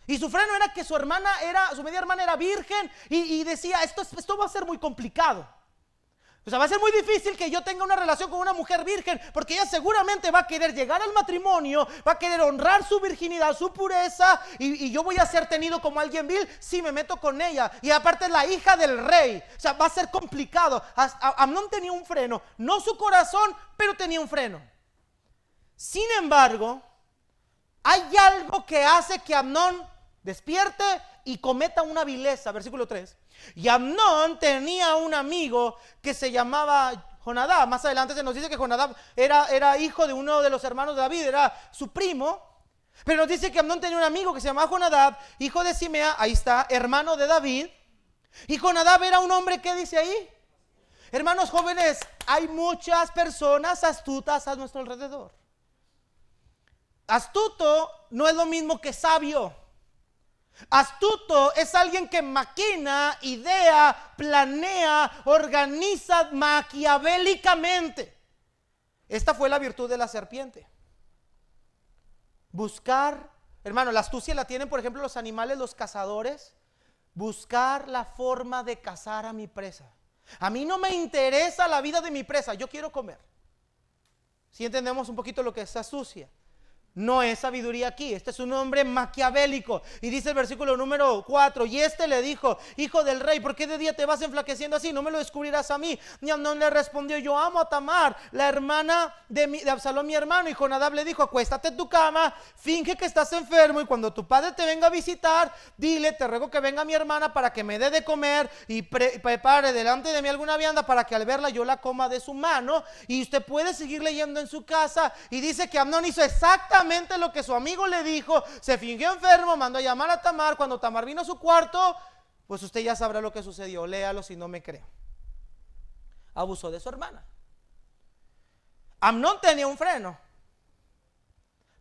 Y su freno era que su media hermana era virgen y decía, esto va a ser muy complicado. O sea, va a ser muy difícil que yo tenga una relación con una mujer virgen, porque ella seguramente va a querer llegar al matrimonio, va a querer honrar su virginidad, su pureza, y yo voy a ser tenido como alguien vil si me meto con ella. Y aparte es la hija del rey. O sea, va a ser complicado. Amnón tenía un freno, no su corazón, pero tenía un freno. Sin embargo, hay algo que hace que Amnón despierte y cometa una vileza. Versículo 3. Y Amnón tenía un amigo que se llamaba Jonadab. Más adelante se nos dice que Jonadab era hijo de uno de los hermanos de David, era su primo. Pero nos dice que Amnón tenía un amigo que se llamaba Jonadab, hijo de Simea, ahí está, hermano de David. Y Jonadab era un hombre, ¿qué dice ahí? Hermanos jóvenes, hay muchas personas astutas a nuestro alrededor. Astuto no es lo mismo que sabio. Astuto es alguien que maquina, idea, planea, organiza maquiavélicamente. Esta fue la virtud de la serpiente. Buscar, hermano, la astucia la tienen por ejemplo los animales, los cazadores. Buscar la forma de cazar a mi presa. A mí no me interesa la vida de mi presa, yo quiero comer. Si entendemos un poquito lo que es astucia. No es sabiduría aquí, este es un hombre maquiavélico. Y dice el versículo número 4, y este le dijo, hijo del rey, ¿por qué de día te vas enflaqueciendo así? No me lo descubrirás a mí. Y Amnón le respondió, yo amo a Tamar, la hermana de Absalón mi hermano. Y Jonadab le dijo, acuéstate en tu cama, finge que estás enfermo, y cuando tu padre te venga a visitar, dile, te ruego que venga mi hermana para que me dé de comer y prepare delante de mí alguna vianda para que al verla yo la coma de su mano. Y usted puede seguir leyendo en su casa. Y dice que Amnón hizo exactamente lo que su amigo le dijo, se fingió enfermo, mandó a llamar a Tamar. Cuando Tamar vino a su cuarto, pues usted ya sabrá lo que sucedió, léalo si no me cree. Abusó de su hermana. Amnón tenía un freno,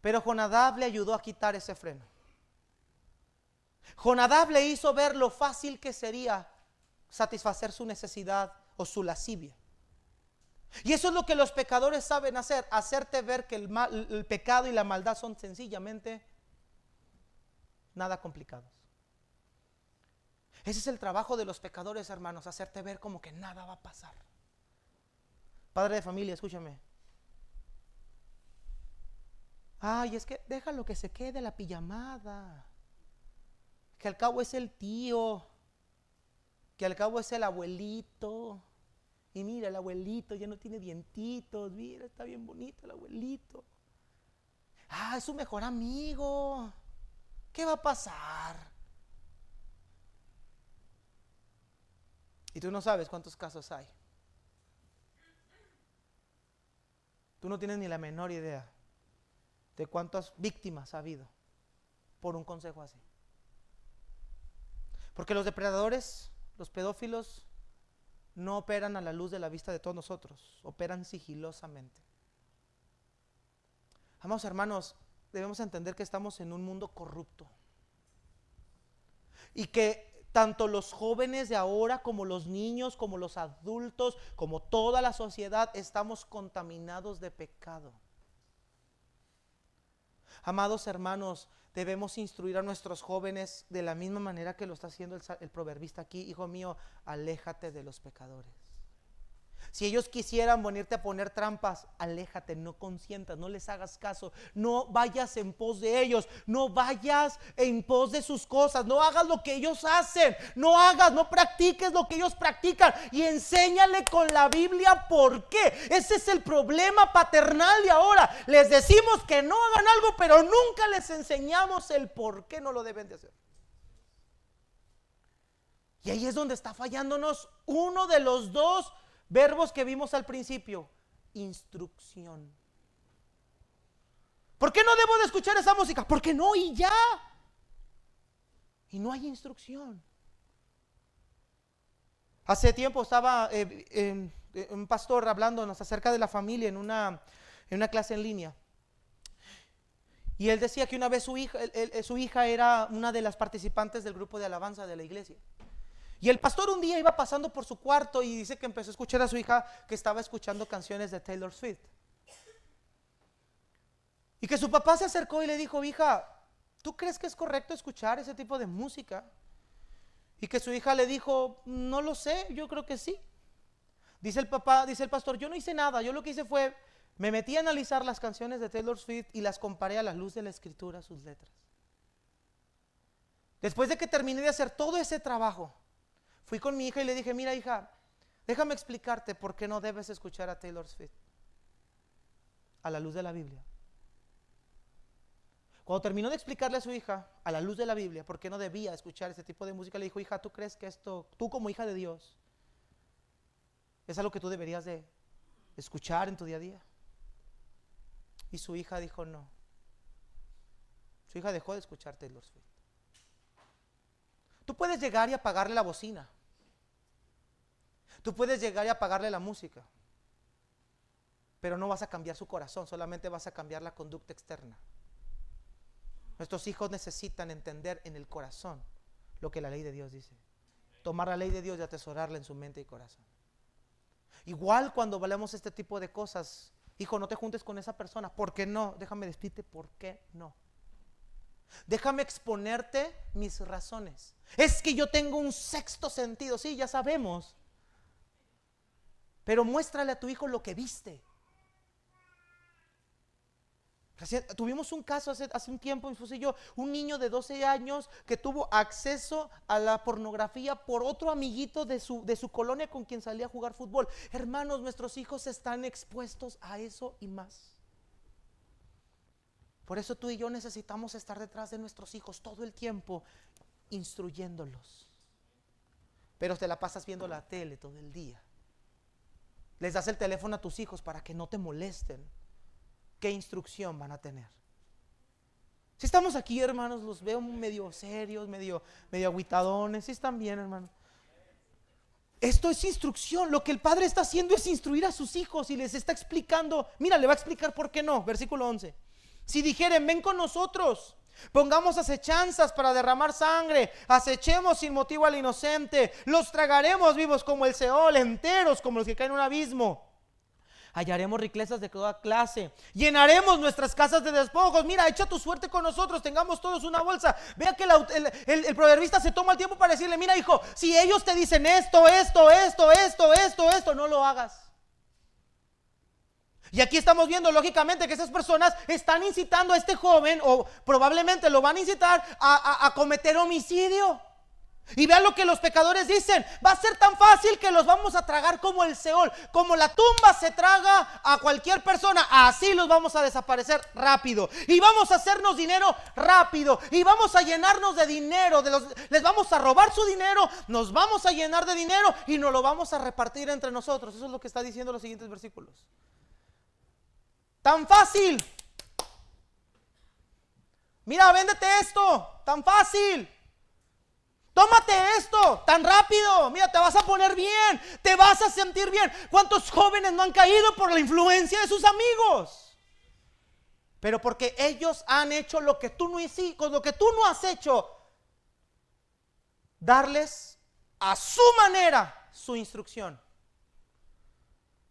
pero Jonadab le ayudó a quitar ese freno. Jonadab le hizo ver lo fácil que sería satisfacer su necesidad o su lascivia. Y eso es lo que los pecadores saben hacer, hacerte ver que el pecado y la maldad son sencillamente nada complicados. Ese es el trabajo de los pecadores, hermanos, hacerte ver como que nada va a pasar. Padre de familia, escúchame. Ay, es que déjalo que se quede la pijamada, que al cabo es el tío, que al cabo es el abuelito. Y mira, el abuelito ya no tiene dientitos, mira, está bien bonito el abuelito. Ah, es su mejor amigo. ¿Qué va a pasar? Y tú no sabes cuántos casos hay. Tú no tienes ni la menor idea de cuántas víctimas ha habido por un consejo así. Porque los depredadores, los pedófilos, no operan a la luz de la vista de todos nosotros, operan sigilosamente. Amados hermanos, debemos entender que estamos en un mundo corrupto y que tanto los jóvenes de ahora como los niños, como los adultos, como toda la sociedad, estamos contaminados de pecado. Amados hermanos, debemos instruir a nuestros jóvenes de la misma manera que lo está haciendo el proverbista aquí. Hijo mío, aléjate de los pecadores. Si ellos quisieran venirte a poner trampas, aléjate, no consientas, no les hagas caso, no vayas en pos de ellos, no vayas en pos de sus cosas, no hagas lo que ellos hacen, no practiques lo que ellos practican y enséñale con la Biblia por qué. Ese es el problema paternal de ahora. Les decimos que no hagan algo, pero nunca les enseñamos el por qué no lo deben de hacer. Y ahí es donde está fallándonos uno de los dos verbos que vimos al principio: instrucción. ¿Por qué no debo de escuchar esa música? Porque no, y ya. Y no hay instrucción. Hace tiempo estaba un pastor hablándonos acerca de la familia en una clase en línea. Y él decía que una vez su hija era una de las participantes del grupo de alabanza de la iglesia. Y el pastor un día iba pasando por su cuarto y dice que empezó a escuchar a su hija que estaba escuchando canciones de Taylor Swift. Y que su papá se acercó y le dijo: hija, ¿tú crees que es correcto escuchar ese tipo de música? Y que su hija le dijo: no lo sé, yo creo que sí. Dice el pastor: yo no hice nada, yo lo que hice fue, me metí a analizar las canciones de Taylor Swift y las comparé a la luz de la escritura, sus letras. Después de que terminé de hacer todo ese trabajo, fui con mi hija y le dije: mira, hija, déjame explicarte por qué no debes escuchar a Taylor Swift a la luz de la Biblia. Cuando terminó de explicarle a su hija a la luz de la Biblia por qué no debía escuchar ese tipo de música, le dijo: hija, ¿tú crees que esto, tú como hija de Dios, es algo que tú deberías de escuchar en tu día a día? Y su hija dijo: no. Su hija dejó de escuchar Taylor Swift. Tú puedes llegar y apagarle la bocina. Tú puedes llegar y apagarle la música, pero no vas a cambiar su corazón, solamente vas a cambiar la conducta externa. Nuestros hijos necesitan entender en el corazón lo que la ley de Dios dice. Tomar la ley de Dios y atesorarla en su mente y corazón. Igual cuando valemos este tipo de cosas: hijo, no te juntes con esa persona. ¿Por qué no? Déjame decirte por qué no. Déjame exponerte mis razones. Es que yo tengo un sexto sentido. Sí, ya sabemos. Pero muéstrale a tu hijo lo que viste. Tuvimos un caso hace un tiempo, mi esposa y yo, un niño de 12 años que tuvo acceso a la pornografía por otro amiguito de su colonia con quien salía a jugar fútbol. Hermanos, nuestros hijos están expuestos a eso y más. Por eso tú y yo necesitamos estar detrás de nuestros hijos todo el tiempo, instruyéndolos. Pero te la pasas viendo la tele todo el día. Les das el teléfono a tus hijos para que no te molesten. ¿Qué instrucción van a tener? Si estamos aquí, hermanos, los veo medio serios, medio agüitadones. Si están bien, hermanos. Esto es instrucción. Lo que el padre está haciendo es instruir a sus hijos y les está explicando. Mira, le va a explicar por qué no. Versículo 11. Si dijeren: ven con nosotros, pongamos acechanzas para derramar sangre, acechemos sin motivo al inocente, los tragaremos vivos como el Seol, enteros como los que caen en un abismo. Hallaremos riquezas de toda clase, llenaremos nuestras casas de despojos. Mira, echa tu suerte con nosotros, tengamos todos una bolsa. Vea que el proverbista se toma el tiempo para decirle: mira, hijo, si ellos te dicen esto, no lo hagas. Y aquí estamos viendo lógicamente que esas personas están incitando a este joven, o probablemente lo van a incitar a cometer homicidio. Y vean lo que los pecadores dicen: va a ser tan fácil que los vamos a tragar como el Seol. Como la tumba se traga a cualquier persona, así los vamos a desaparecer rápido. Y vamos a hacernos dinero rápido. Y vamos a llenarnos de dinero. Les vamos a robar su dinero, nos vamos a llenar de dinero y nos lo vamos a repartir entre nosotros. Eso es lo que está diciendo los siguientes versículos. Tan fácil. Mira, véndete esto. Tan fácil. Tómate esto, tan rápido. Mira, te vas a poner bien, te vas a sentir bien. ¿Cuántos jóvenes no han caído por la influencia de sus amigos? Pero porque ellos han hecho lo que tú no hiciste, con lo que tú no has hecho, darles a su manera su instrucción.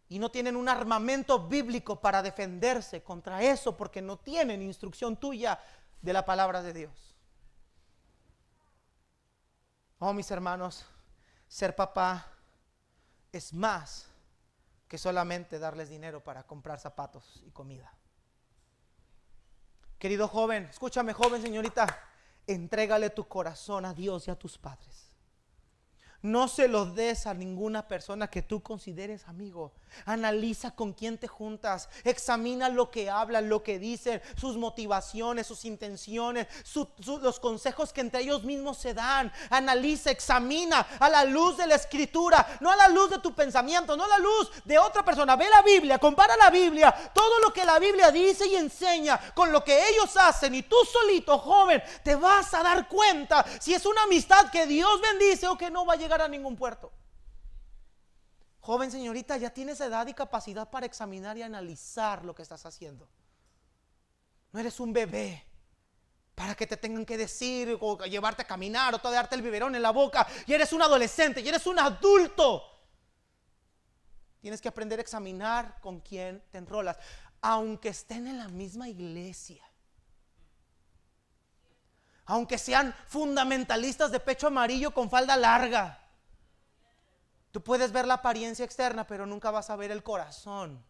Y no tienen un armamento bíblico para defenderse contra eso, porque no tienen instrucción tuya de la palabra de Dios. Oh, mis hermanos, ser papá es más que solamente darles dinero para comprar zapatos y comida. Querido joven, escúchame, joven, señorita, entrégale tu corazón a Dios y a tus padres. No se los des a ninguna persona que tú consideres amigo. Analiza con quién te juntas. Examina lo que hablan, lo que dicen, sus motivaciones, sus intenciones, los consejos que entre ellos mismos se dan. Analiza, examina a la luz de la Escritura, no a la luz de tu pensamiento, no a la luz de otra persona. Ve la Biblia, compara la Biblia, todo lo que la Biblia dice y enseña con lo que ellos hacen, y tú solito, joven, te vas a dar cuenta si es una amistad que Dios bendice o que no va a llegar a ningún puerto. Joven, señorita, ya tienes edad y capacidad para examinar y analizar lo que estás haciendo. No eres un bebé para que te tengan que decir o llevarte a caminar o darte el biberón en la boca. Y eres un adolescente, y eres un adulto. Tienes que aprender a examinar con quién te enrolas, aunque estén en la misma iglesia. Aunque sean fundamentalistas de pecho amarillo con falda larga. Tú puedes ver la apariencia externa, pero nunca vas a ver el corazón.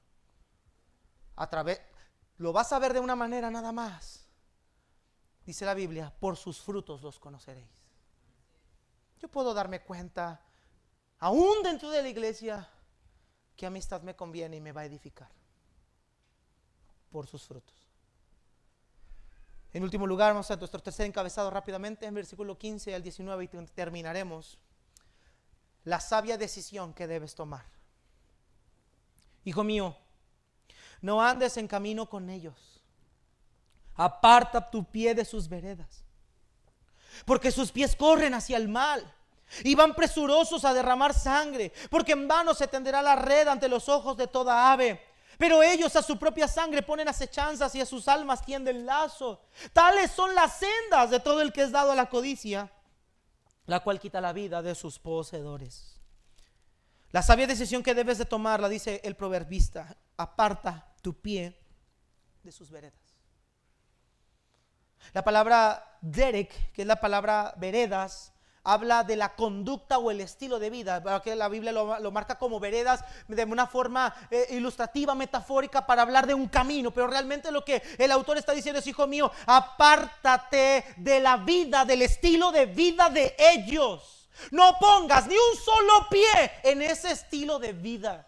Lo vas a ver de una manera nada más. Dice la Biblia: por sus frutos los conoceréis. Yo puedo darme cuenta, aún dentro de la iglesia, qué amistad me conviene y me va a edificar. Por sus frutos. En último lugar, vamos a nuestro tercer encabezado rápidamente, en versículo 15 al 19, y terminaremos. La sabia decisión que debes tomar. Hijo mío, no andes en camino con ellos. Aparta tu pie de sus veredas, porque sus pies corren hacia el mal y van presurosos a derramar sangre, porque en vano se tenderá la red ante los ojos de toda ave. Pero ellos a su propia sangre ponen acechanzas y a sus almas tienden lazo. Tales son las sendas de todo el que es dado a la codicia, la cual quita la vida de sus poseedores. La sabia decisión que debes de tomar, la dice el proverbista: aparta tu pie de sus veredas. La palabra derek, que es la palabra veredas, habla de la conducta o el estilo de vida, que la Biblia lo marca como veredas de una forma ilustrativa, metafórica, para hablar de un camino. Pero realmente lo que el autor está diciendo es: hijo mío, apártate de la vida, del estilo de vida de ellos. No pongas ni un solo pie en ese estilo de vida.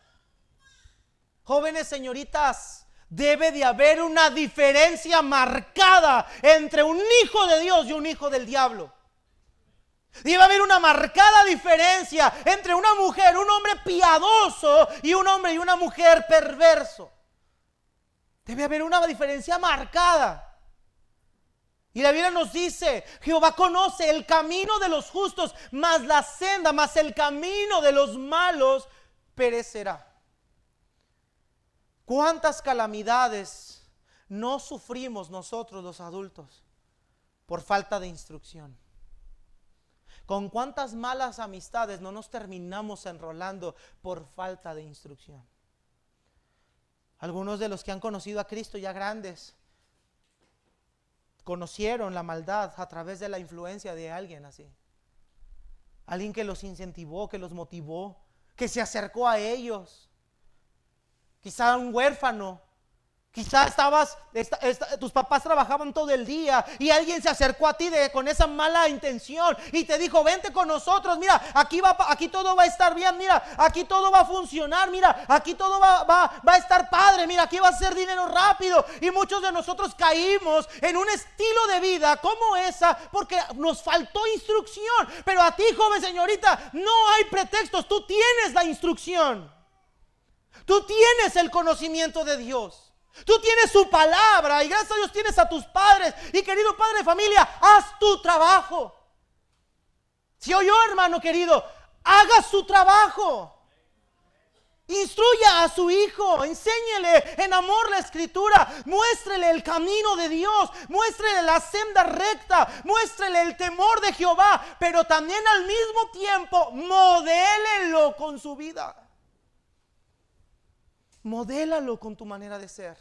Jóvenes, señoritas, debe de haber una diferencia marcada entre un hijo de Dios y un hijo del diablo. Debe haber una marcada diferencia entre una mujer, un hombre piadoso, y un hombre y una mujer perverso. Debe haber una diferencia marcada. Y la Biblia nos dice: Jehová conoce el camino de los justos, mas la senda, mas el camino de los malos perecerá. ¿Cuántas calamidades no sufrimos nosotros los adultos por falta de instrucción? ¿Con cuántas malas amistades no nos terminamos enrolando por falta de instrucción? Algunos de los que han conocido a Cristo ya grandes conocieron la maldad a través de la influencia de alguien así. Alguien que los incentivó, que los motivó, que se acercó a ellos. Quizá un huérfano Quizá tus papás trabajaban todo el día y alguien se acercó a ti con esa mala intención y te dijo: vente con nosotros, mira, aquí todo va a estar bien, mira, aquí todo va a funcionar, mira, aquí todo va a estar padre, mira, aquí va a ser dinero rápido. Y muchos de nosotros caímos en un estilo de vida como esa porque nos faltó instrucción. Pero a ti, joven señorita, no hay pretextos, tú tienes la instrucción, tú tienes el conocimiento de Dios. Tú tienes su palabra y gracias a Dios tienes a tus padres. Y querido padre de familia, haz tu trabajo. Si oyó, hermano querido, haga su trabajo. Instruya a su hijo, enséñele en amor la escritura, muéstrele el camino de Dios, muéstrele la senda recta, muéstrele el temor de Jehová, pero también al mismo tiempo modélelo con su vida. Modélalo con tu manera de ser.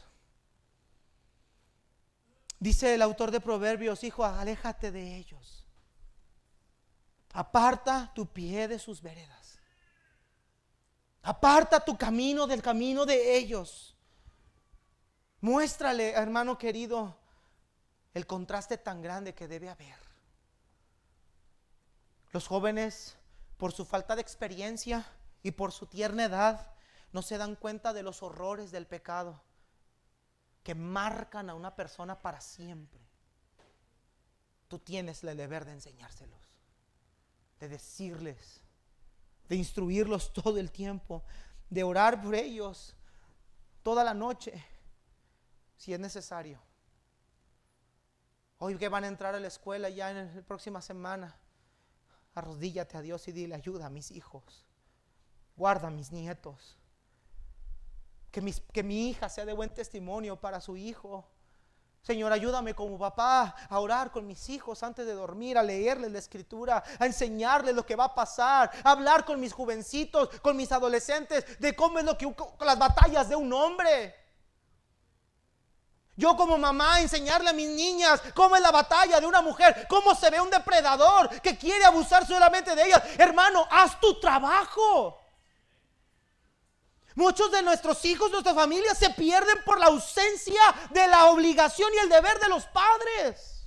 Dice el autor de Proverbios: hijo, aléjate de ellos. Aparta tu pie de sus veredas. Aparta tu camino del camino de ellos. Muéstrale, hermano querido, el contraste tan grande que debe haber. Los jóvenes, por su falta de experiencia y por su tierna edad, no se dan cuenta de los horrores del pecado que marcan a una persona para siempre. Tú tienes el deber de enseñárselos, de decirles, de instruirlos todo el tiempo, de orar por ellos toda la noche, si es necesario. Hoy que van a entrar a la escuela ya en la próxima semana, arrodíllate a Dios y dile: ayuda a mis hijos, guarda a mis nietos. Que mi hija sea de buen testimonio para su hijo. Señor, ayúdame como papá a orar con mis hijos antes de dormir, a leerles la escritura, a enseñarles lo que va a pasar, a hablar con mis jovencitos, con mis adolescentes, de cómo es las batallas de un hombre. Yo como mamá enseñarle a mis niñas cómo es la batalla de una mujer, cómo se ve un depredador que quiere abusar solamente de ellas. Hermano, haz tu trabajo. Muchos de nuestros hijos, nuestras familias se pierden por la ausencia de la obligación y el deber de los padres.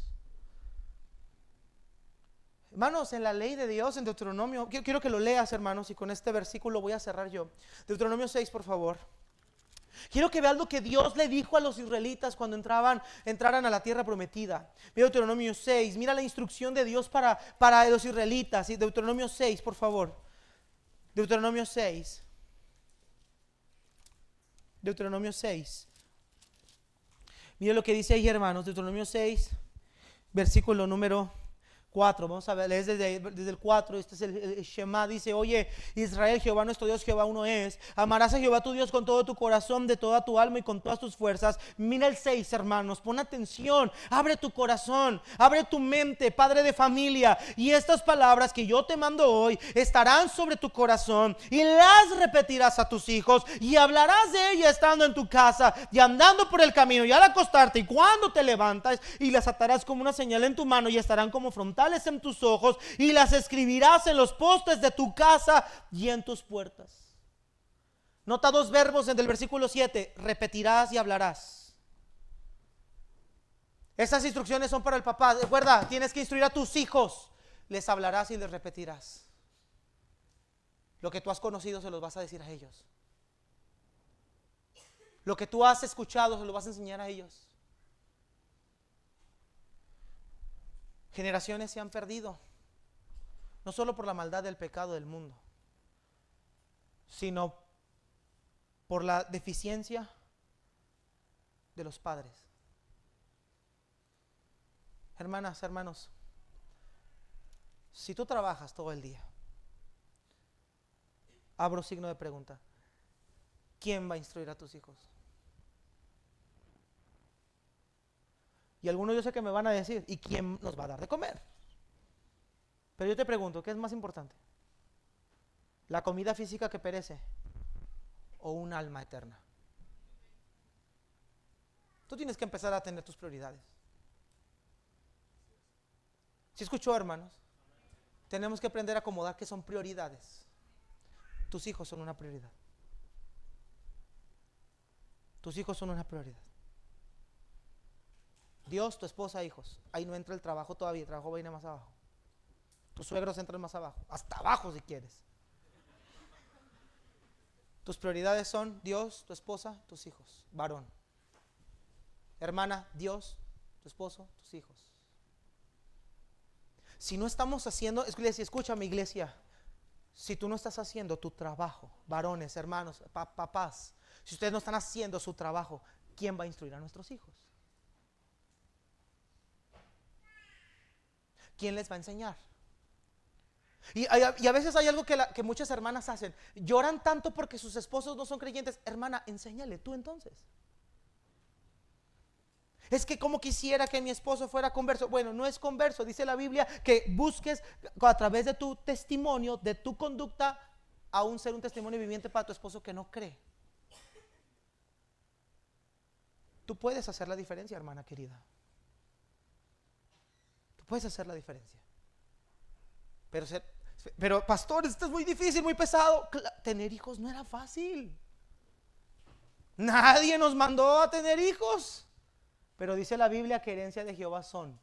Hermanos, en la ley de Dios, en Deuteronomio, quiero que lo leas, hermanos, y con este versículo voy a cerrar yo. Deuteronomio 6, por favor. Quiero que veas lo que Dios le dijo a los israelitas cuando entraran a la tierra prometida. Mira Deuteronomio 6, mira la instrucción de Dios para los israelitas. ¿Sí? Deuteronomio 6, por favor. Deuteronomio 6. Deuteronomio 6. Mire lo que dice ahí, hermanos. Deuteronomio 6, versículo número 4. Vamos a ver, lees desde el 4. Este es el Shema. Dice: oye Israel, Jehová nuestro Dios, Jehová uno es. Amarás a Jehová tu Dios con todo tu corazón, de toda tu alma y con todas tus fuerzas. Mira el 6, hermanos, pon atención. Abre tu corazón, abre tu mente, padre de familia. Y estas palabras que yo te mando hoy estarán sobre tu corazón y las repetirás a tus hijos y hablarás de ellas estando en tu casa y andando por el camino y al acostarte y cuando te levantas, y las atarás como una señal en tu mano y estarán como frontales en tus ojos, y las escribirás en los postes de tu casa y en tus puertas. Nota dos verbos en el versículo 7: repetirás y hablarás. Esas instrucciones son para el papá. Recuerda, tienes que instruir a tus hijos. Les hablarás y les repetirás. Lo que tú has conocido se los vas a decir a ellos. Lo que tú has escuchado se lo vas a enseñar a ellos. Generaciones se han perdido, no solo por la maldad del pecado del mundo, sino por la deficiencia de los padres. Hermanas, hermanos, si tú trabajas todo el día, abro signo de pregunta, ¿quién va a instruir a tus hijos? Y algunos yo sé que me van a decir: ¿y quién nos va a dar de comer? Pero yo te pregunto, ¿qué es más importante? ¿La comida física que perece o un alma eterna? Tú tienes que empezar a tener tus prioridades. ¿Sí escuchó, hermanos? Tenemos que aprender a acomodar qué son prioridades. Tus hijos son una prioridad. Tus hijos son una prioridad. Dios, tu esposa, hijos. Ahí no entra el trabajo todavía, el trabajo viene más abajo. Tus suegros entran más abajo, hasta abajo si quieres. Tus prioridades son Dios, tu esposa, tus hijos, varón. Hermana, Dios, tu esposo, tus hijos. Si no estamos haciendo, iglesia, escúchame, iglesia. Si tú no estás haciendo tu trabajo, varones, hermanos, papás, si ustedes no están haciendo su trabajo, ¿quién va a instruir a nuestros hijos? ¿Quién les va a enseñar? Y a veces hay algo que muchas hermanas hacen. Lloran tanto porque sus esposos no son creyentes. Hermana, enséñale tú entonces. Es que como quisiera que mi esposo fuera converso. Bueno, no es converso. Dice la Biblia que busques a través de tu testimonio, de tu conducta, aún ser un testimonio viviente para tu esposo que no cree. Tú puedes hacer la diferencia, hermana querida. Tú puedes hacer la diferencia. Pero pastor, esto es muy difícil, muy pesado. Tener hijos no era fácil. Nadie nos mandó a tener hijos. Pero dice la Biblia que herencia de Jehová son.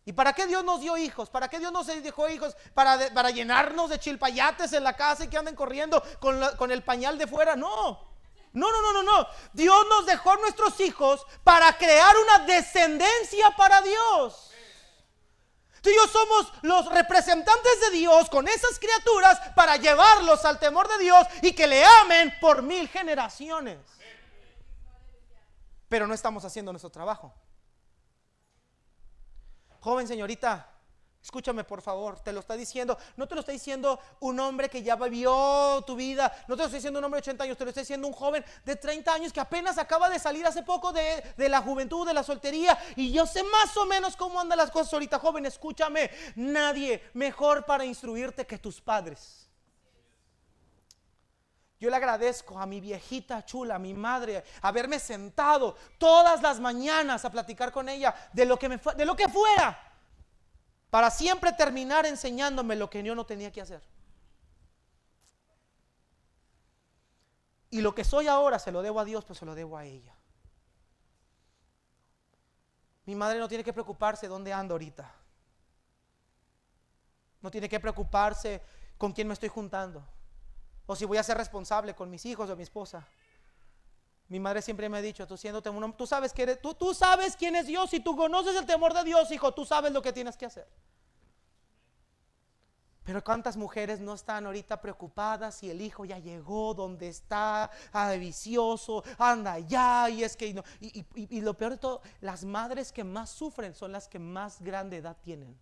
¿Y para qué Dios nos dio hijos? ¿Para qué Dios nos dejó hijos? ¿Para llenarnos de chilpayates en la casa y que anden corriendo con el pañal de fuera? No. No. Dios nos dejó nuestros hijos para crear una descendencia para Dios. Tú y yo somos los representantes de Dios con esas criaturas para llevarlos al temor de Dios y que le amen por 1000 generaciones. Pero no estamos haciendo nuestro trabajo. Joven, señorita, escúchame por favor, te lo está diciendo, no te lo está diciendo un hombre que ya vivió tu vida, no te lo está diciendo un hombre de 80 años, te lo está diciendo un joven de 30 años que apenas acaba de salir hace poco de la juventud, de la soltería, y yo sé más o menos cómo andan las cosas ahorita. Joven, escúchame, nadie mejor para instruirte que tus padres. Yo le agradezco a mi viejita chula, a mi madre, haberme sentado todas las mañanas a platicar con ella de lo que fuera, para siempre terminar enseñándome lo que yo no tenía que hacer. Y lo que soy ahora se lo debo a Dios, pero se lo debo a ella. Mi madre no tiene que preocuparse dónde ando ahorita. No tiene que preocuparse con quién me estoy juntando, o si voy a ser responsable con mis hijos o mi esposa. Mi madre siempre me ha dicho, tú sabes que tú sabes quién es Dios, y tú conoces el temor de Dios, hijo, tú sabes lo que tienes que hacer. Pero cuántas mujeres no están ahorita preocupadas si el hijo ya llegó, donde está, vicioso, anda allá, y es que no. Y lo peor de todo, las madres que más sufren son las que más grande edad tienen.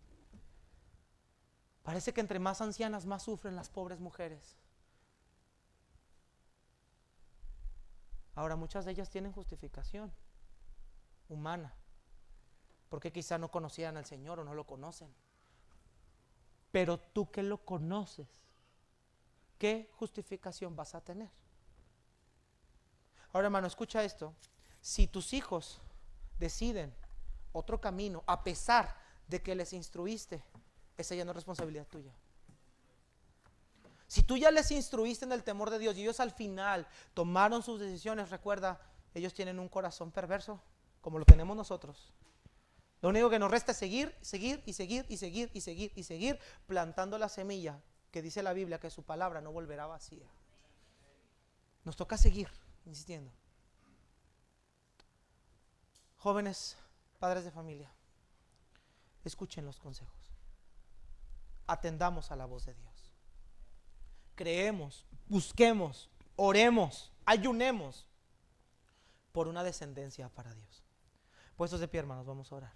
Parece que entre más ancianas más sufren las pobres mujeres. Ahora, muchas de ellas tienen justificación humana, porque quizá no conocían al Señor o no lo conocen. Pero tú que lo conoces, ¿qué justificación vas a tener? Ahora, hermano, escucha esto. Si tus hijos deciden otro camino, a pesar de que les instruiste, esa ya no es responsabilidad tuya. Si tú ya les instruiste en el temor de Dios y ellos al final tomaron sus decisiones, recuerda, ellos tienen un corazón perverso como lo tenemos nosotros. Lo único que nos resta es seguir plantando la semilla que dice la Biblia que su palabra no volverá vacía. Nos toca seguir insistiendo. Jóvenes, padres de familia, escuchen los consejos. Atendamos a la voz de Dios. Creemos, busquemos, oremos, ayunemos por una descendencia para Dios. Puestos de pie, hermanos, vamos a orar.